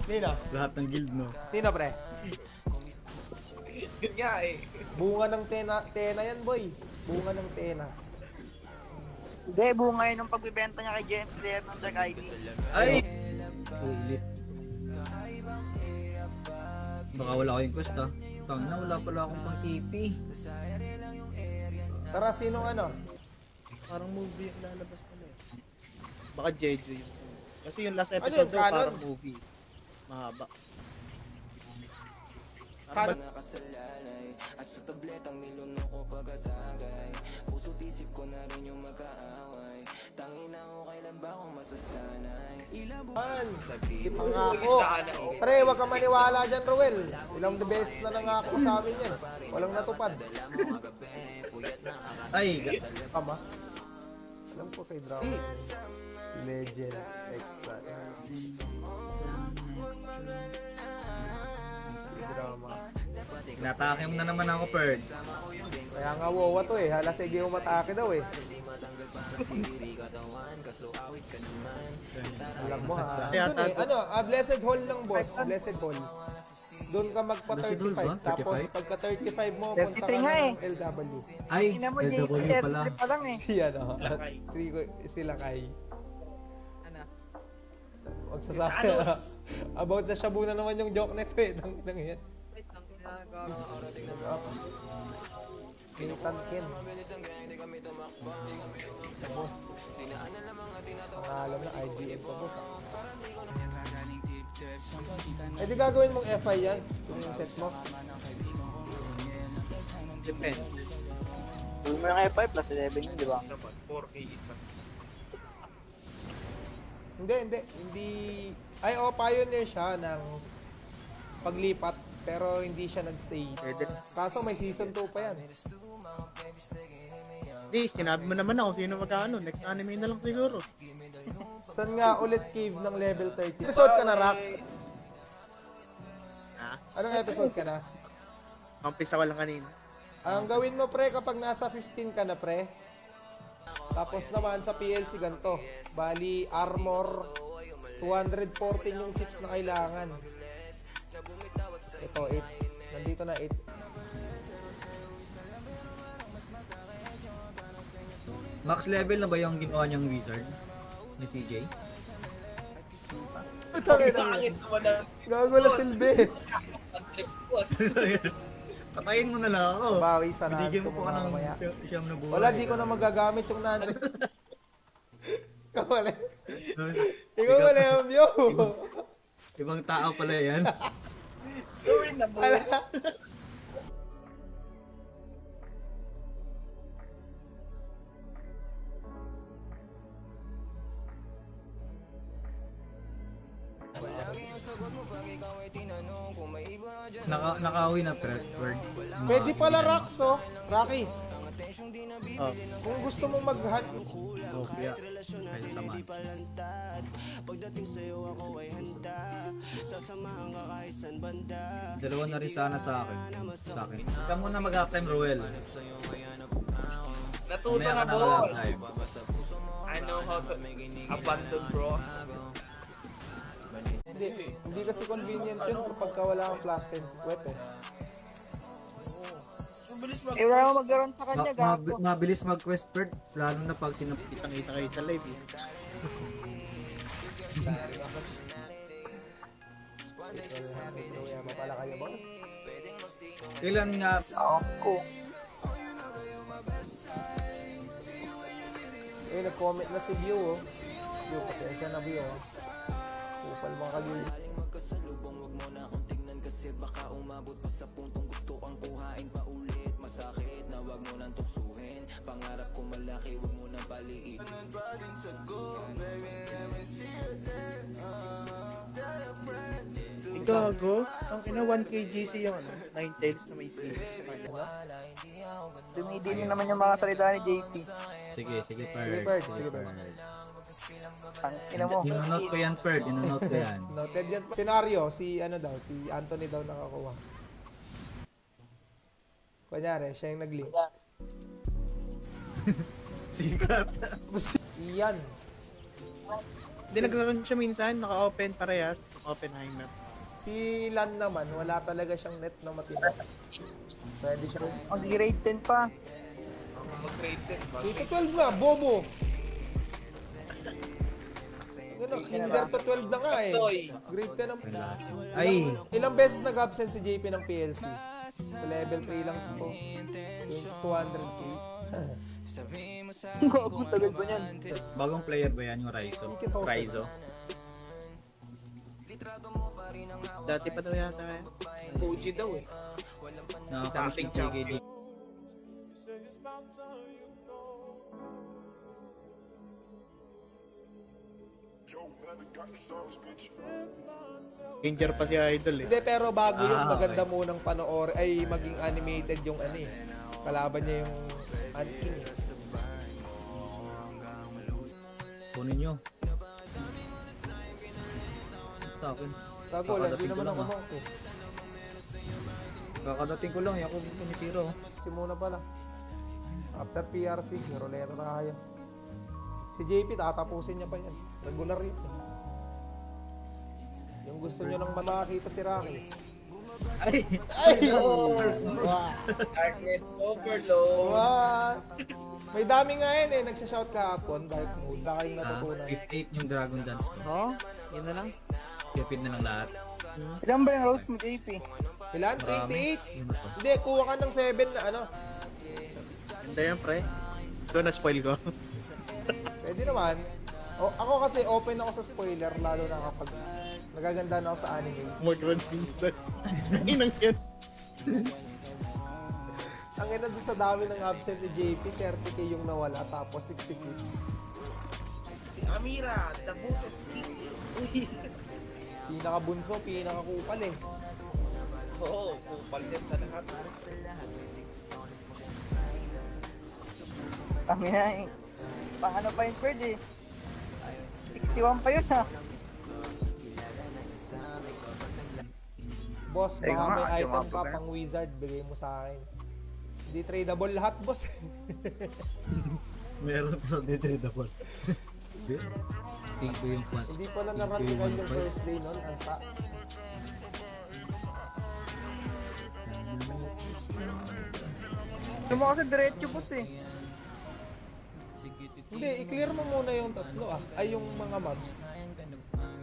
Nino? Lahat ng guild, no? Nino, pre? Yun nga eh. Bunga ng tena yan, boy. Bunga ng tena. Hindi, bunga yun ng pagbibenta niya kay James Slayer ng Dark ID. Ay! Ulit. Baka wala kayong quest, ah. Tangina, wala pala akong pang TP. Tara, sinong ano? Parang movie yung lalabas nila eh. Baka Jeju yung... Kasi yung last Ano episode yun, daw canon? parang movie. Mahaba. Kan si Pangako. Sana, oh. Pre, wag kang maniwala dyan, Ruel. Ilang the best na nangako sa amin yan. Walang natupad. Ay! Kama. Alam ko kay Drama. Legend Extra. Drama. Inatake mo na naman ako, Perd. Kaya nga wawa to eh. Hala sige umatake daw eh. Alam mo ha. Kaya Doon eh, ano, Blessed Hall lang boss. Blessed Hall. Doon ka magpa Blessed Hall ba? 35. Tapos 35? pagka 35 mo, punta ka 33 nga ng LW. Ay! Tingnan mo, JC, LW pala. 33 pa lang eh. Si ano, sila kay. Ano? Magsasabi. About sa Shabu na naman yung joke nito eh. Tangin yan. Wait, ang ginagawa. Pintan Ken. Boss. Pangalan na IGF pa boss. Eh di gagawin mong FI yan. Kung yung set mo. Depends. Gawin mo yung F5 plus 11 yun, di ba? Dapat 4K isa. Hindi. Ay, pioneer siya ng paglipat. Pero hindi siya nagstay. Kaso may season 2 pa yan. Hindi, sinabi mo naman ako sino magkano. Next anime na lang siguro. Saan nga ulit cave ng level 30? Episode ka na, Rock? Ha? Anong episode ka na? Umpisa ko lang kanina. Ang gawin mo, pre, kapag nasa 15 ka na, pre. Tapos naman sa PLC ganito. Bali, armor 214 yung chips na kailangan. Ito, 8. Nandito na 8. Max level na ba yung ginawa niyang wizard? Ni CJ? Pangit naman na. Gago na silbi. Boss. Patayin mo na lang ako. Bawi sa Binigyan mo ransom pa ka ng mamaya. siyam na buhay. Wala, di ko na magagamit yung nanay. Ikaw wala. Ikaw wala yung view. Ibang tao pala yan. Sorry na, boss. Nakauwi na Fred. Pwede pala Rax, oh. Rocky, Oh. kung gusto mong mag-hunt, Opia. Ay, sa Manchis. Dalawa na rin sana sa akin. Ikaw muna mag-halftime, Ruel. Natuto Mamaya na, ka boss. mag-halftime. I know how to abandon bros. hindi kasi convenient yun kapag ka wala kang plus 10 squat eh. Eh, wala mo mag-run sa kanya, gago. Mabilis mag-quest Fred, lalo na pag sinapit. Kitang-kita kayo sa live eh. Kaya pa pala kayo, boss. Kailan nga, Ako. Eh, nag-comment na si View, oh. View, pasensya na View, oh. Kupal mga kagil. Gago. Ang ina 1k GC yung ano, 9 tails na may seeds sa kanya. Dumidin naman yung mga salita ni JP. sige, Sige, Ferd. Ferd. Sige, Ferd. Tangina mo. Inonote ko yan, Ferd. Inonote ko yan. Noted yan. Senaryo, si ano daw, si Anthony daw nakakuha. Kunyari, siya yung nag-link. Sikat. Iyan. Hindi, naglaro siya minsan, naka-open parehas, naka-Oppenheimer. Si Lan naman, wala talaga siyang net na matino. Pwede siya. Mag-grade 10 pa. Mag-grade 10 ba? Dito 12 nga, bobo. Ano, kinder to 12 na nga eh. Grade 10 ang... Ay, Ilang beses nag-absent si JP ng PLC? Sa level 3 lang po. Yung 200k. Ang tagal ba niyan? bagong player ba yan yung Raizo? Raizo? Dati pa daw yata eh. OG daw eh. Nakakamiss ng Dating PKD. Danger pa si Idol eh. Hindi, pero bago yung Ah, maganda munang panoorin, ay maging animated yung ano eh. Kalaban niya yung King eh. Kunin nyo. Sa akin. Bago lang, di Kakadating ko naman lang, ako ah. monk eh. Kakadating ko lang, yung ako tumitiro. Simuna pala. After PRC, roleta tayo. Si JP, tatapusin niya pa yan. Regular yun eh. Yung gusto niyo nang makakita si Rocky. Ay! Ay! Wow! Darkness Overload. What? May dami nga yan eh. Nagsha-shout kahapon. Dark mode. Baka yung natutunan. 58 yung Dragon Dance ko. Oh, yun na lang. Tipid na lang lahat. Ilan ba yung rose mo, JP? Ilan? Marami. 28? Yun ako. Hindi, kuha ka ng 7 na ano. Ganda yan, pre. Ito na-spoil ko. Pwede naman. O, ako kasi open ako sa spoiler lalo na kapag nagaganda na ako sa anime. Mag-run minsan. Inang yan. Ang ina dun sa dami ng absent ni JP, 30k yung nawala tapos 60 clips. Si Amira, the boses kick. Pinakabunso, pinakakupal eh. Oo, kupal din sa lahat. Kami na eh. Pang ano pa yun, Fred eh. 61 pa yun ha. Boss, Ay, baka nga, may item tumapag ka na. pang wizard, bigay mo sa akin. Hindi tradable lahat, boss. Meron pero di tradable. Think ko yung fun. Hindi pala naratingan yung first day nun, anta. Ito mo kasi diretso, boss eh. Hindi, i-clear mo muna yung tatlo ah. Ay, yung mga mobs.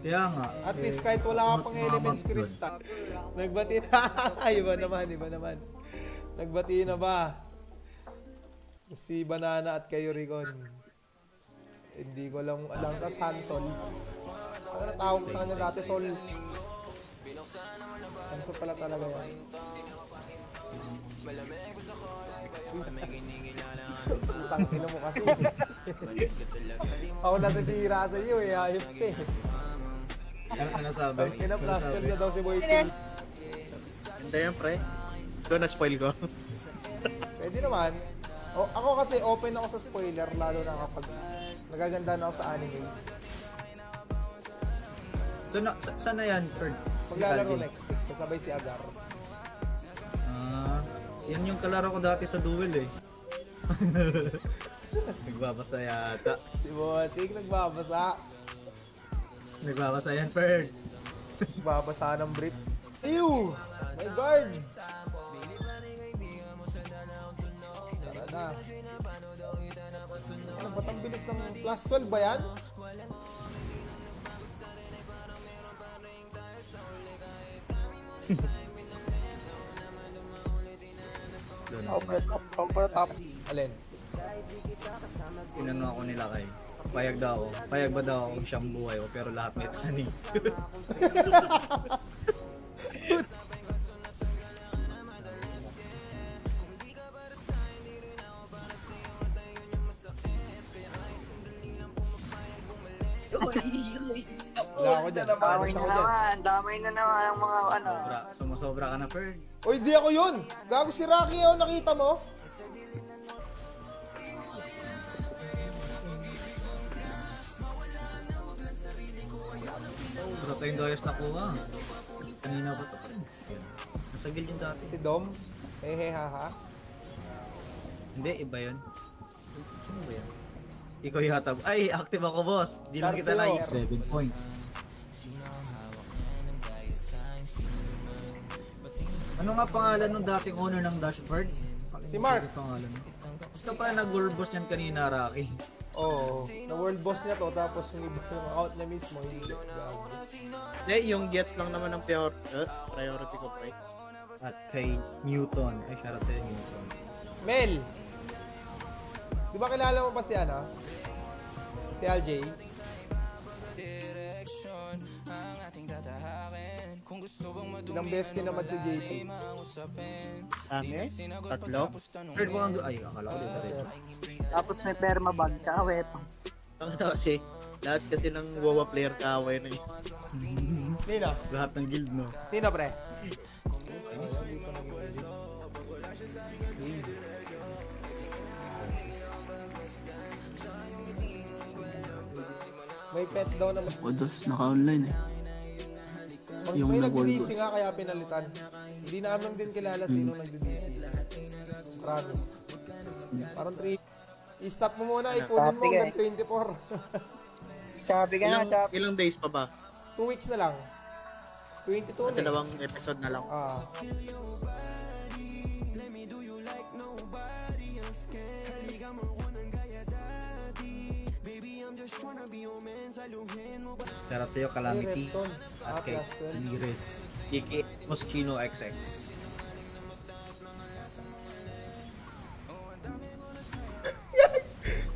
Kaya nga. At least kahit wala ka pang mga elements mobs doon. crystal. Nagbati na. Iba naman, iba naman. Nagbati na ba? Si Banana at kayo Rigon. Hindi ko lang alam. Tapos Hansol. Ano na tawag ko sa kanya dati? Sol. Hansol pala talaga yan. Utang ina mo kasi. Ako nasisira sa iyo eh. Ayop ka eh. Ano sabi? Ang kina-plaster na daw si Boy T. Ganda yan, pre. Ito na-spoil ko. Pwede naman. O, ako kasi open ako sa spoiler lalo na kapag nagaganda na ako sa anime. Ito na, saan na yan, Ferd? Maglalaro next week kasabay si Agar. Ah, yan yung kalaro ko dati sa duel eh. Nagbabasa yata. Si Bossing nagbabasa. Nagbabasa yan, Ferd. Nagbabasa ng brief. Ew! My guard! Tara na. Ano ba't ang bilis ng plus 12 ba yan? Over top. Alin? Tinanong ako nila kay. Payag daw ako. Payag ba daw ako siyang buhay ko pero lahat may taning. Wala ako dyan. Damay Alis na ako dyan. naman. Damay na naman ang mga ano. Sumusobra ka na, Ferd. Oy, di ako yun! Gago si Rocky oh, nakita mo? Sobra tayong doyos nakuha. Kanina ba ito? Yan. Nasa guild yung dati. Si Dom? Hehe haha. Hindi, iba yun. Sino ba yan? Ikaw yata. Ay, active ako, boss. Di lang kita na Darcelo. 7 points. Ano nga pangalan ng dating owner ng Dashboard? Si Mark. Pangalan. Basta pala nag-world boss niyan kanina, Rocky. Oo. Na world boss niya to, tapos yung iba yung account niya mismo, hindi. Gago. Hindi, yung gets lang naman ng priority ko, pre. At kay Newton. Ay, shoutout sa'yo, Newton. Mel! Di ba kilala mo pa si ano? Si LJ? Ilang bestie naman si JT. Dami? Tatlo? Third ko ang... Ay, akala ko dito rin. Tapos may perma bag, tsaka weapon. Ang kasi, lahat kasi ng WoW player kaaway na yun. Nino? Lahat ng guild, no? Nino, pre? May pet daw naman. Odos, naka-online eh. Yung May nag-world nag-DC nga kaya pinalitan. Hindi namin din kilala sino nag-DC. Promise. Parang 3. I-stop mo muna, ipunin mo Copy, hanggang 24. Sabi ka na, Ilang days pa ba? 2 weeks na lang. 22 na. Dalawang episode na lang. Ah. Shoutout sa'yo, Calamity. Redstone. At kay Plus 12. Liris. Kiki Moschino XX.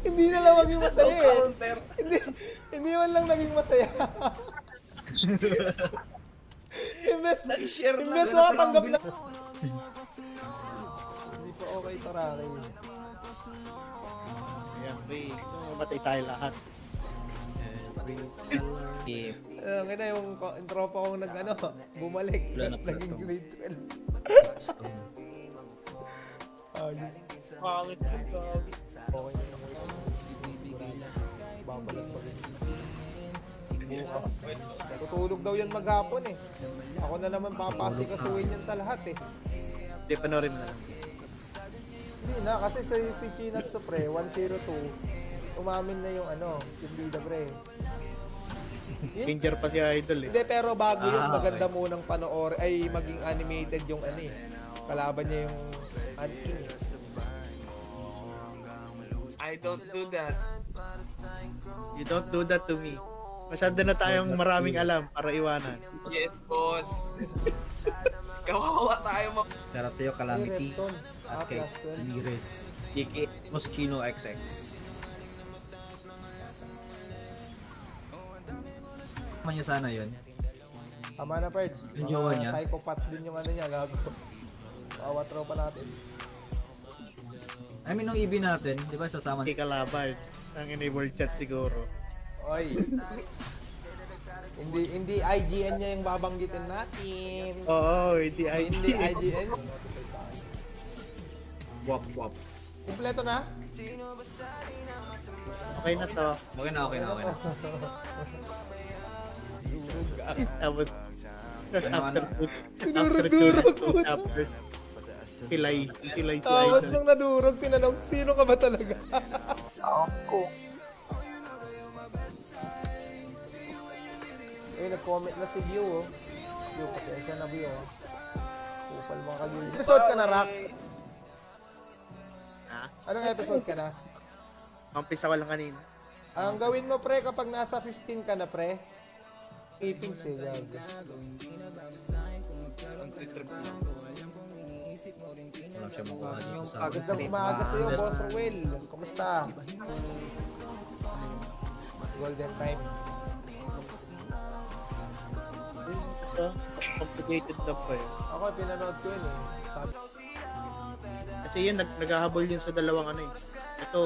Hindi na lang maging masaya eh. Hindi man lang naging masaya. Imbes makatanggap na. Hindi pa okay Taraki. Ayan, pre. Mamatay tayo lahat. Ang ina yung tropa kong bumalik. Wala na pala Naging to. grade 12. Pangit na gagi. Okay na naman. Babalik pa rin. Bukas. Tutulog daw yan maghapon eh. Ako na naman papasikasuhin yan sa lahat eh. Hindi, panorin mo na lang. Hindi na, kasi si Chinat Supre, 102, umamin na yung yung bida pre. Danger pa si Idol eh. Hindi, pero bago yun, Ah, maganda munang panoorin, ay maging animated yung kalaban niya yung King. I don't do that. You don't do that to me. Masyado na tayong maraming alam para iwanan. Yes, boss. Kawawa tayo mo. Shoutout sa'yo, Calamity. Redstone. At kay Plus 12. Liris. Kiki Moschino XX. Tama niya sana yun. Tama na, Perd. Yung jowa niya? Psychopath din yung niya, gago. Kawa tropa natin. I mean, nung EB natin, di ba sasama Hindi kalaban. Ang in-world chat siguro. Oy. hindi IGN niya yung babanggitin natin. Oo, hindi Hindi ID. IGN. Wap wap. Kumpleto na? Okay na to. Okay na, okay na, okay na. Tapos, after Dinurog-durog two chapters, pilay si Tapos Idol. nung nadurog, tinanong, sino ka ba talaga? Ako. Nag-comment na si View, oh. View, pasensya na View, oh. Kupal mga kagil. Episode ka na, Rock? Ha? Anong episode ka na? Umpisa ko lang kanina. Ang gawin mo, pre, kapag nasa 15 ka na, pre, tapings eh, gag. Wala siya makuha dito sa akin. Magandang umaga sa'yo, Boss Ruel. Kumusta? Golden time. Ito, complicated na pa eh. Ako, pinanood ko yun eh. Sabi, Kasi yun, naghahabol yun sa dalawang eh. Ito,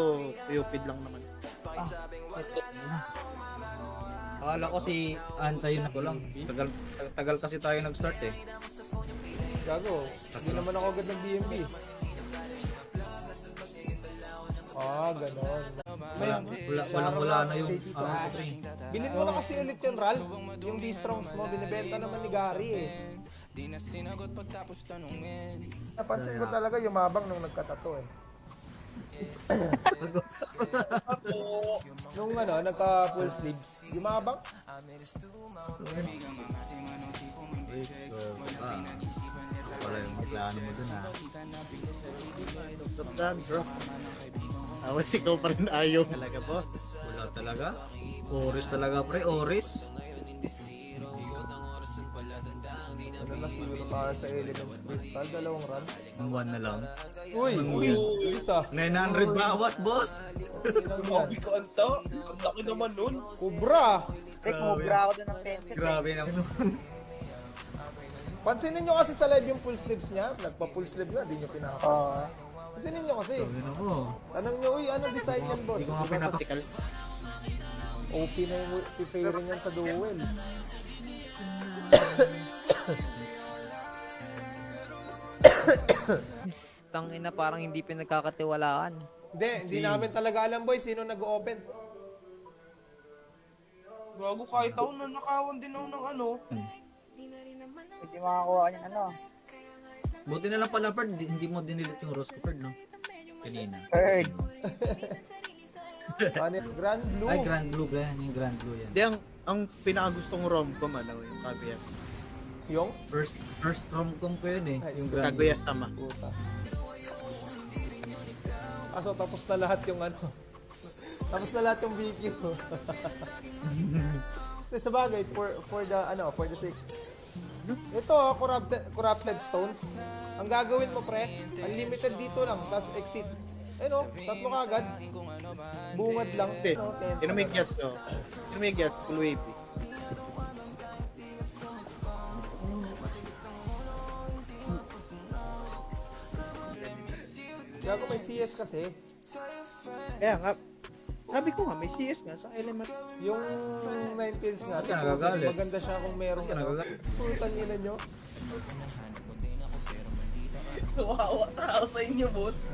stupid lang naman. Akala ko si Antay na ko lang. Tagal kasi tayo nag-start eh. gago, hindi naman ako agad ng BMB. Ganon. Wala na yung Stay dito, Bilhin mo na kasi ulit yung Ralph. Yung D-Strongs mo, binibenta naman ni Gary eh. Napansin ko talaga yumabang nung nagkatato eh. Nung nagka full sleeves, yumabang. Wait, wala yung plano mo dun Tandaan, bro. Awas ikaw pa rin ayaw. Talaga, boss. Wala talaga. Oris talaga pre, Oris. Ano na siguro para sa Elements Crystal, 2 run. Ang 1 na lang. Uy! Isa. 900 bawas, boss. Grabe ka anta. Ang laki naman nun. Kubra! Rick, mubra ako doon ng 10 feet. Grabe na. Pansinin nyo kasi sa live yung full sleeves niya. Nagpa-full sleeve na, di nyo pinaka. Pansinin nyo kasi. Sabi na ko. Tanong nyo, uy, ano design yan, boss? Hindi ko nga pinapa. OP na yung multi-fairing yan sa duel. Tangina parang hindi pinagkakatiwalaan. Hindi namin talaga alam, boy, sino nag-open. Gago kahit ako nanakawan din ako ng ano. Hindi makakuha niyan ano. Buti na lang pala, Ferd, hindi mo dinilit yung rose ko, Ferd, no? Kanina. Third. Ano yung Grand Blue? Ay, Grand Blue, yan. Yung Grand Blue yan. Hindi, ang pinakagustong rom-com, yung Kaguya. Yung? First rom-com ko yun eh. Yung Grand Blue. Kaguya sama. Puta. So tapos na lahat yung tapos na lahat yung video. Sa bagay, for the sake. Ito, corrupted stones. Ang gagawin mo, pre, unlimited dito lang, tapos exit. Tatlo kagad. Bungad lang. Hindi. Sino may gets, no? Sino may gets? Full wavy. Gago may CS kasi. Kaya nga, sabi ko nga, may CS nga sa element. Yung Ninetales nga, Ba't ka nagagalit? maganda siya kung merong Ba't ka nagagalit? Putang ina nyo. Kawawa tao sa inyo, boss.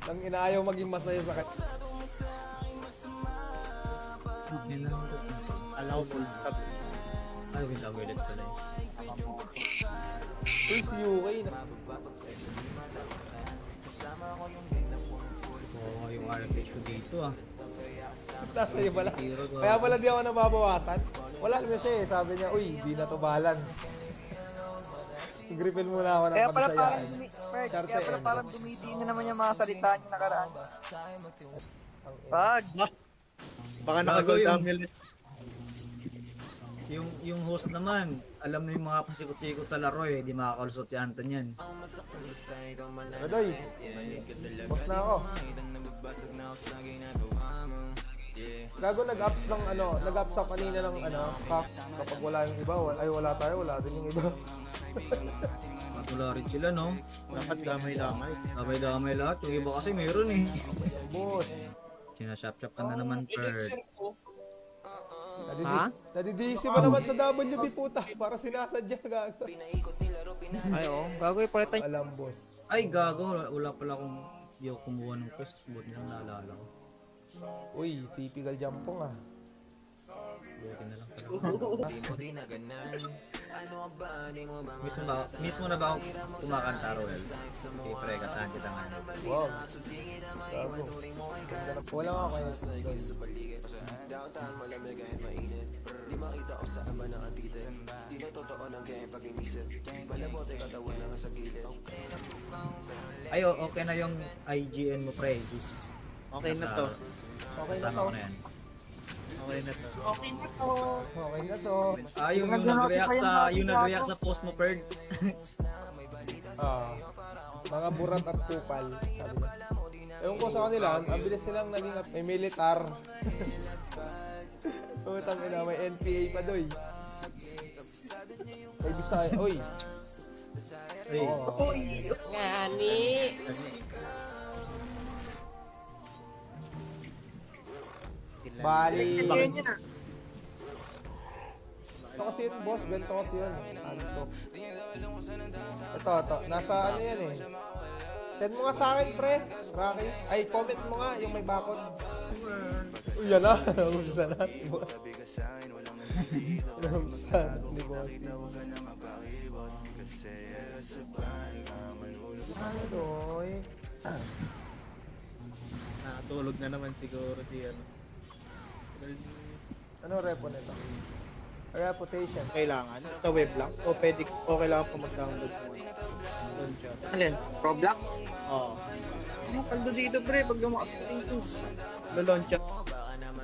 Ang inaayaw maging masaya sa kanya. Allow full stop. Ay, window pala eh. Uy, si UK na. Oo, yung RFH ko dito ah. Nasa iyo pala. Hero ko. Kaya pala di ako nababawasan. Wala na siya eh. Sabi niya, uy, di na to balance. Gripin muna ako ng Kaya pala parang pansayaan. Kaya pala parang dumidiin na naman yung mga salita niyo nakaraan. Pag. Baka Bago naka-gold yung- amulet. Yung host naman, alam na yung mga pasikot-sikot sa laro eh, di makakalusot si Anton yan. Adoy, boss na ako. Gago nag-ups ng nag-ups ako kanina ng kapag wala yung iba, wala tayo, wala din yung iba. Wala rin sila no? Dapat damay-damay. Damay-damay lahat, yung iba kasi meron eh. Boss, Sinashop-shop ka na naman per. Elixir ko. Ha? nadidisi ba naman sa WB puta para sinasadya gago. Ay oo, gago ipalitan. Alam boss. Ay gago, wala pala akong di ako kumuha ng quest, buti lang naalala ko. Uy, typical jampong ah. Buti na lang talaga. Mismo na ba ako kumakanta, Roel? Okay, pre, katahan kita nga. Wow. Gago. Wala nga kayo. Ay, okay na yung IGN mo, pre, Jesus. Okay na to. Okay na Kasama to. ko na yan. Okay na to. Okay na to. Okay na to. Ah, yung nag-react sa post mo, Perd. Mga burat at kupal. Sabi niya. Ewan ko sa kanila, ang bilis nilang naging may militar. Putang ina, may NPA pa doy. May Bisaya. Uy. Ay, Ngani. Bali. Explain nyo na. Ito kasi yun, boss. Ganito kasi yun. Anso. Ito. Nasa ano yan eh. Send mo nga sa akin, pre. Rocky. Ay, comment mo nga yung may bakod. Uy, yan na. Umpisa na. Umpisa ni boss. Ano, doy? Nakatulog na naman siguro si ano. Ano repo nito? Reputation. Kailangan sa web lang o pwede o kailangan pa mag-download mo. Launcher. Alin? Roblox? Oo. Ano kaldo dito pre, pag lumakas ka dito. Launcher.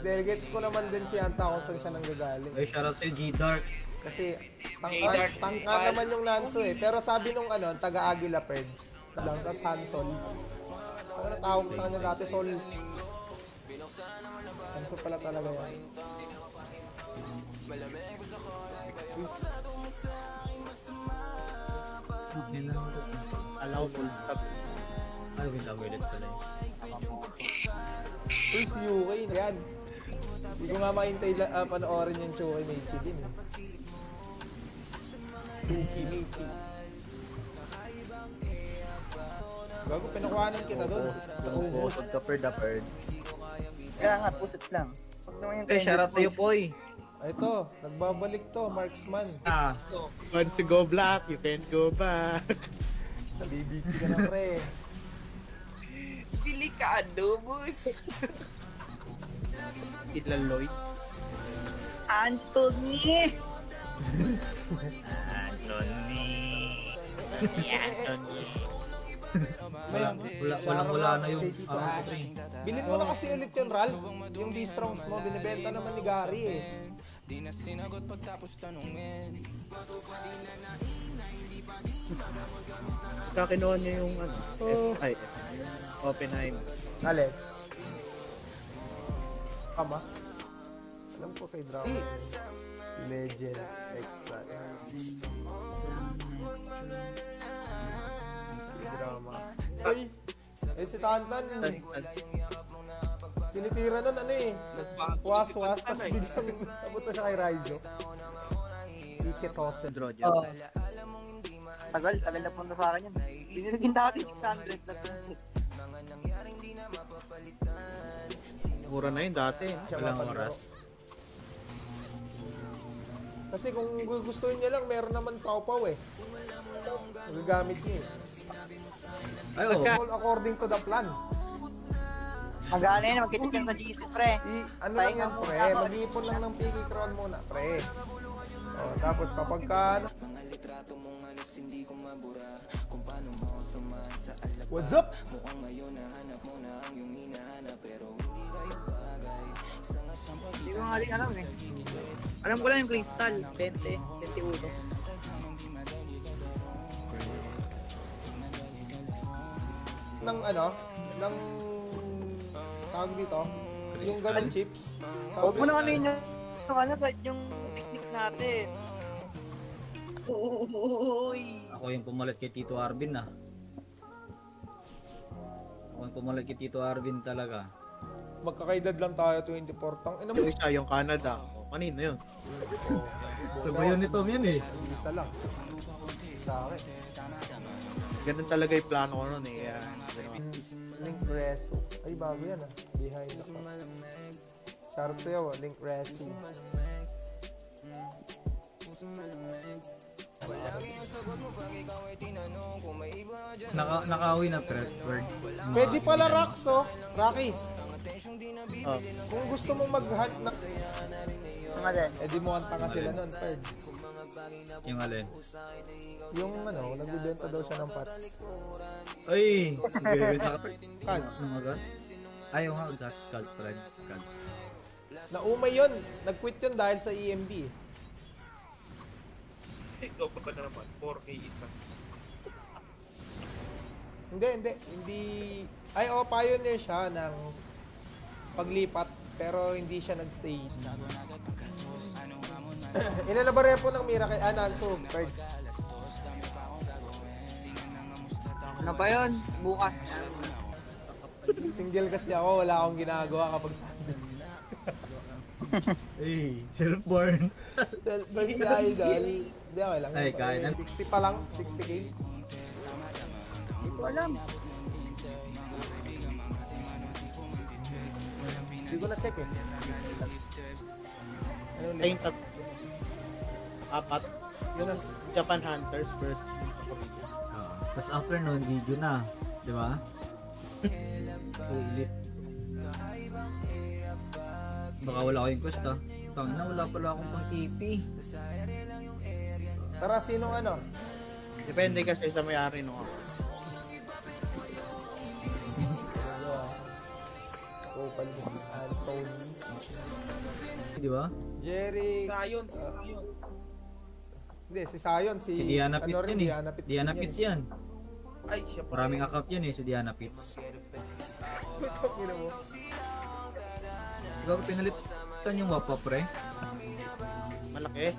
Delegates ko naman din si Anta kung saan siya nanggagaling. Ay, shoutout si G-Dark. Kasi K-Dark. tangka naman yung Lanzo eh. Pero sabi nung ano, taga-Agila Perd. Lang, tas Hansol. Ano na tawag sa kanya dati, Sol? Hanso pala talaga yan. Allow full stop. Ay, wait pala eh. Uy, si UK na yan. Hindi ko nga mahintay panoorin yung Chucky Meiji din eh. Chucky Meiji. Bago pinakuhanan kita doon. Sa ubos. Pusod ka per dapper. Kaya nga, pusit lang. Pag naman yung Eh, shoutout sa'yo, Poy. Ito, nagbabalik to, Marksman. Ah, Once you go black, you can't go back. Sa BBC ka na pre. Delikado, boss. Sila Lloyd. Anthony! wala na yung Bilit mo na kasi ulit yun, Ral. Yung D-Strongs mo, binibenta naman ni Gary eh. Kakinuha niya yung ano, F, Oppenheimer. Alin? Kama? Alam ko kay drama. Legend Extra. Drama. Ay! Eh si Tantan, tinitira nun ano eh. Was-was, tas biglang napunta siya kay Raizo. Iketosen. Android. Oo. Tagal na punta sa akin yun. Binilagin dati 600 plus sunset. Mura na yun dati. walang oras. Kasi kung gustuin niya lang, meron naman pau-pau eh. Magagamit niya eh. Ay, oh. All according to the plan. Magana yun, magkita yan sa GC, pre. Ano lang yan, pre? Mag-iipon lang ng Piggy Crown muna, pre. O, tapos kapag ka... What's up? Hindi ko nga din alam eh. Alam ko lang yung Crystal, 20, 21. Ng ano? Ng... Tawag dito? Yung ganun chips. Huwag mo na ano yun yung ano, kahit yung technique natin. Uy! Ako yung pumalit kay Tito Arvin ah. Ako yung pumalit kay Tito Arvin talaga. Magkakaedad lang tayo, 24. Tang ina mo. Yung isa yung Canada. O, kanino yun? Sabayan ni Tom yan eh. Isa lang. Sa akin. Ganun talaga yung plano ko nun eh. Link Reso. Ay, bago yan ah. Behind ako. Shoutout sa'yo ah, Link Reso. Nakauwi na preferred. Pwede pala Rax oh. Rocky. Oh. Kung gusto mo mag-hunt na... Ang alin? Eh di mo hanta ka sila nun, Perd. Yung alin? Yung ano, nagbibenta daw siya ng pots. Ay! Bebenta ka. Kaz. Ano nga gan? Ayaw nga, gas, friend. Gas. Naumay yun. Nag-quit yun dahil sa EMB. Ikaw pa na naman, 4K isa. Hindi. Ay, pioneer siya ng paglipat. Pero hindi siya nagstay. Ilan na ba repo ng Miracle? Nanso, Perd. Ano ba yun? Bukas. Single kasi ako, wala akong ginagawa kapag Sunday. Ay, self-born. Self-birth si Idol. Hindi, okay lang. Ay, kaya na. 60 pa lang, 60k. Hindi ko alam. Hindi ko na-check eh. Ano Ay, ulit? yung apat. Yun ang Japan Hunters versus sa Korea. Tapos after nun, video na. Di ba? Ulit. Baka wala ko yung quest ah. Tangina, wala pala akong pang TP. Tara, sinong ano? Depende kasi sa may-ari no. Opal mo si Anthony. Di ba? Jerry. Sayon. Hindi, si Sayon. Si Diana ano Pitts rin, yun eh. Diana Pitts. Diana din Pitts yan. Ay, siya pa. Maraming account yan eh, si Diana Pitts. Ina mo. Di ba pinalitan yung wapa pre? Malaki.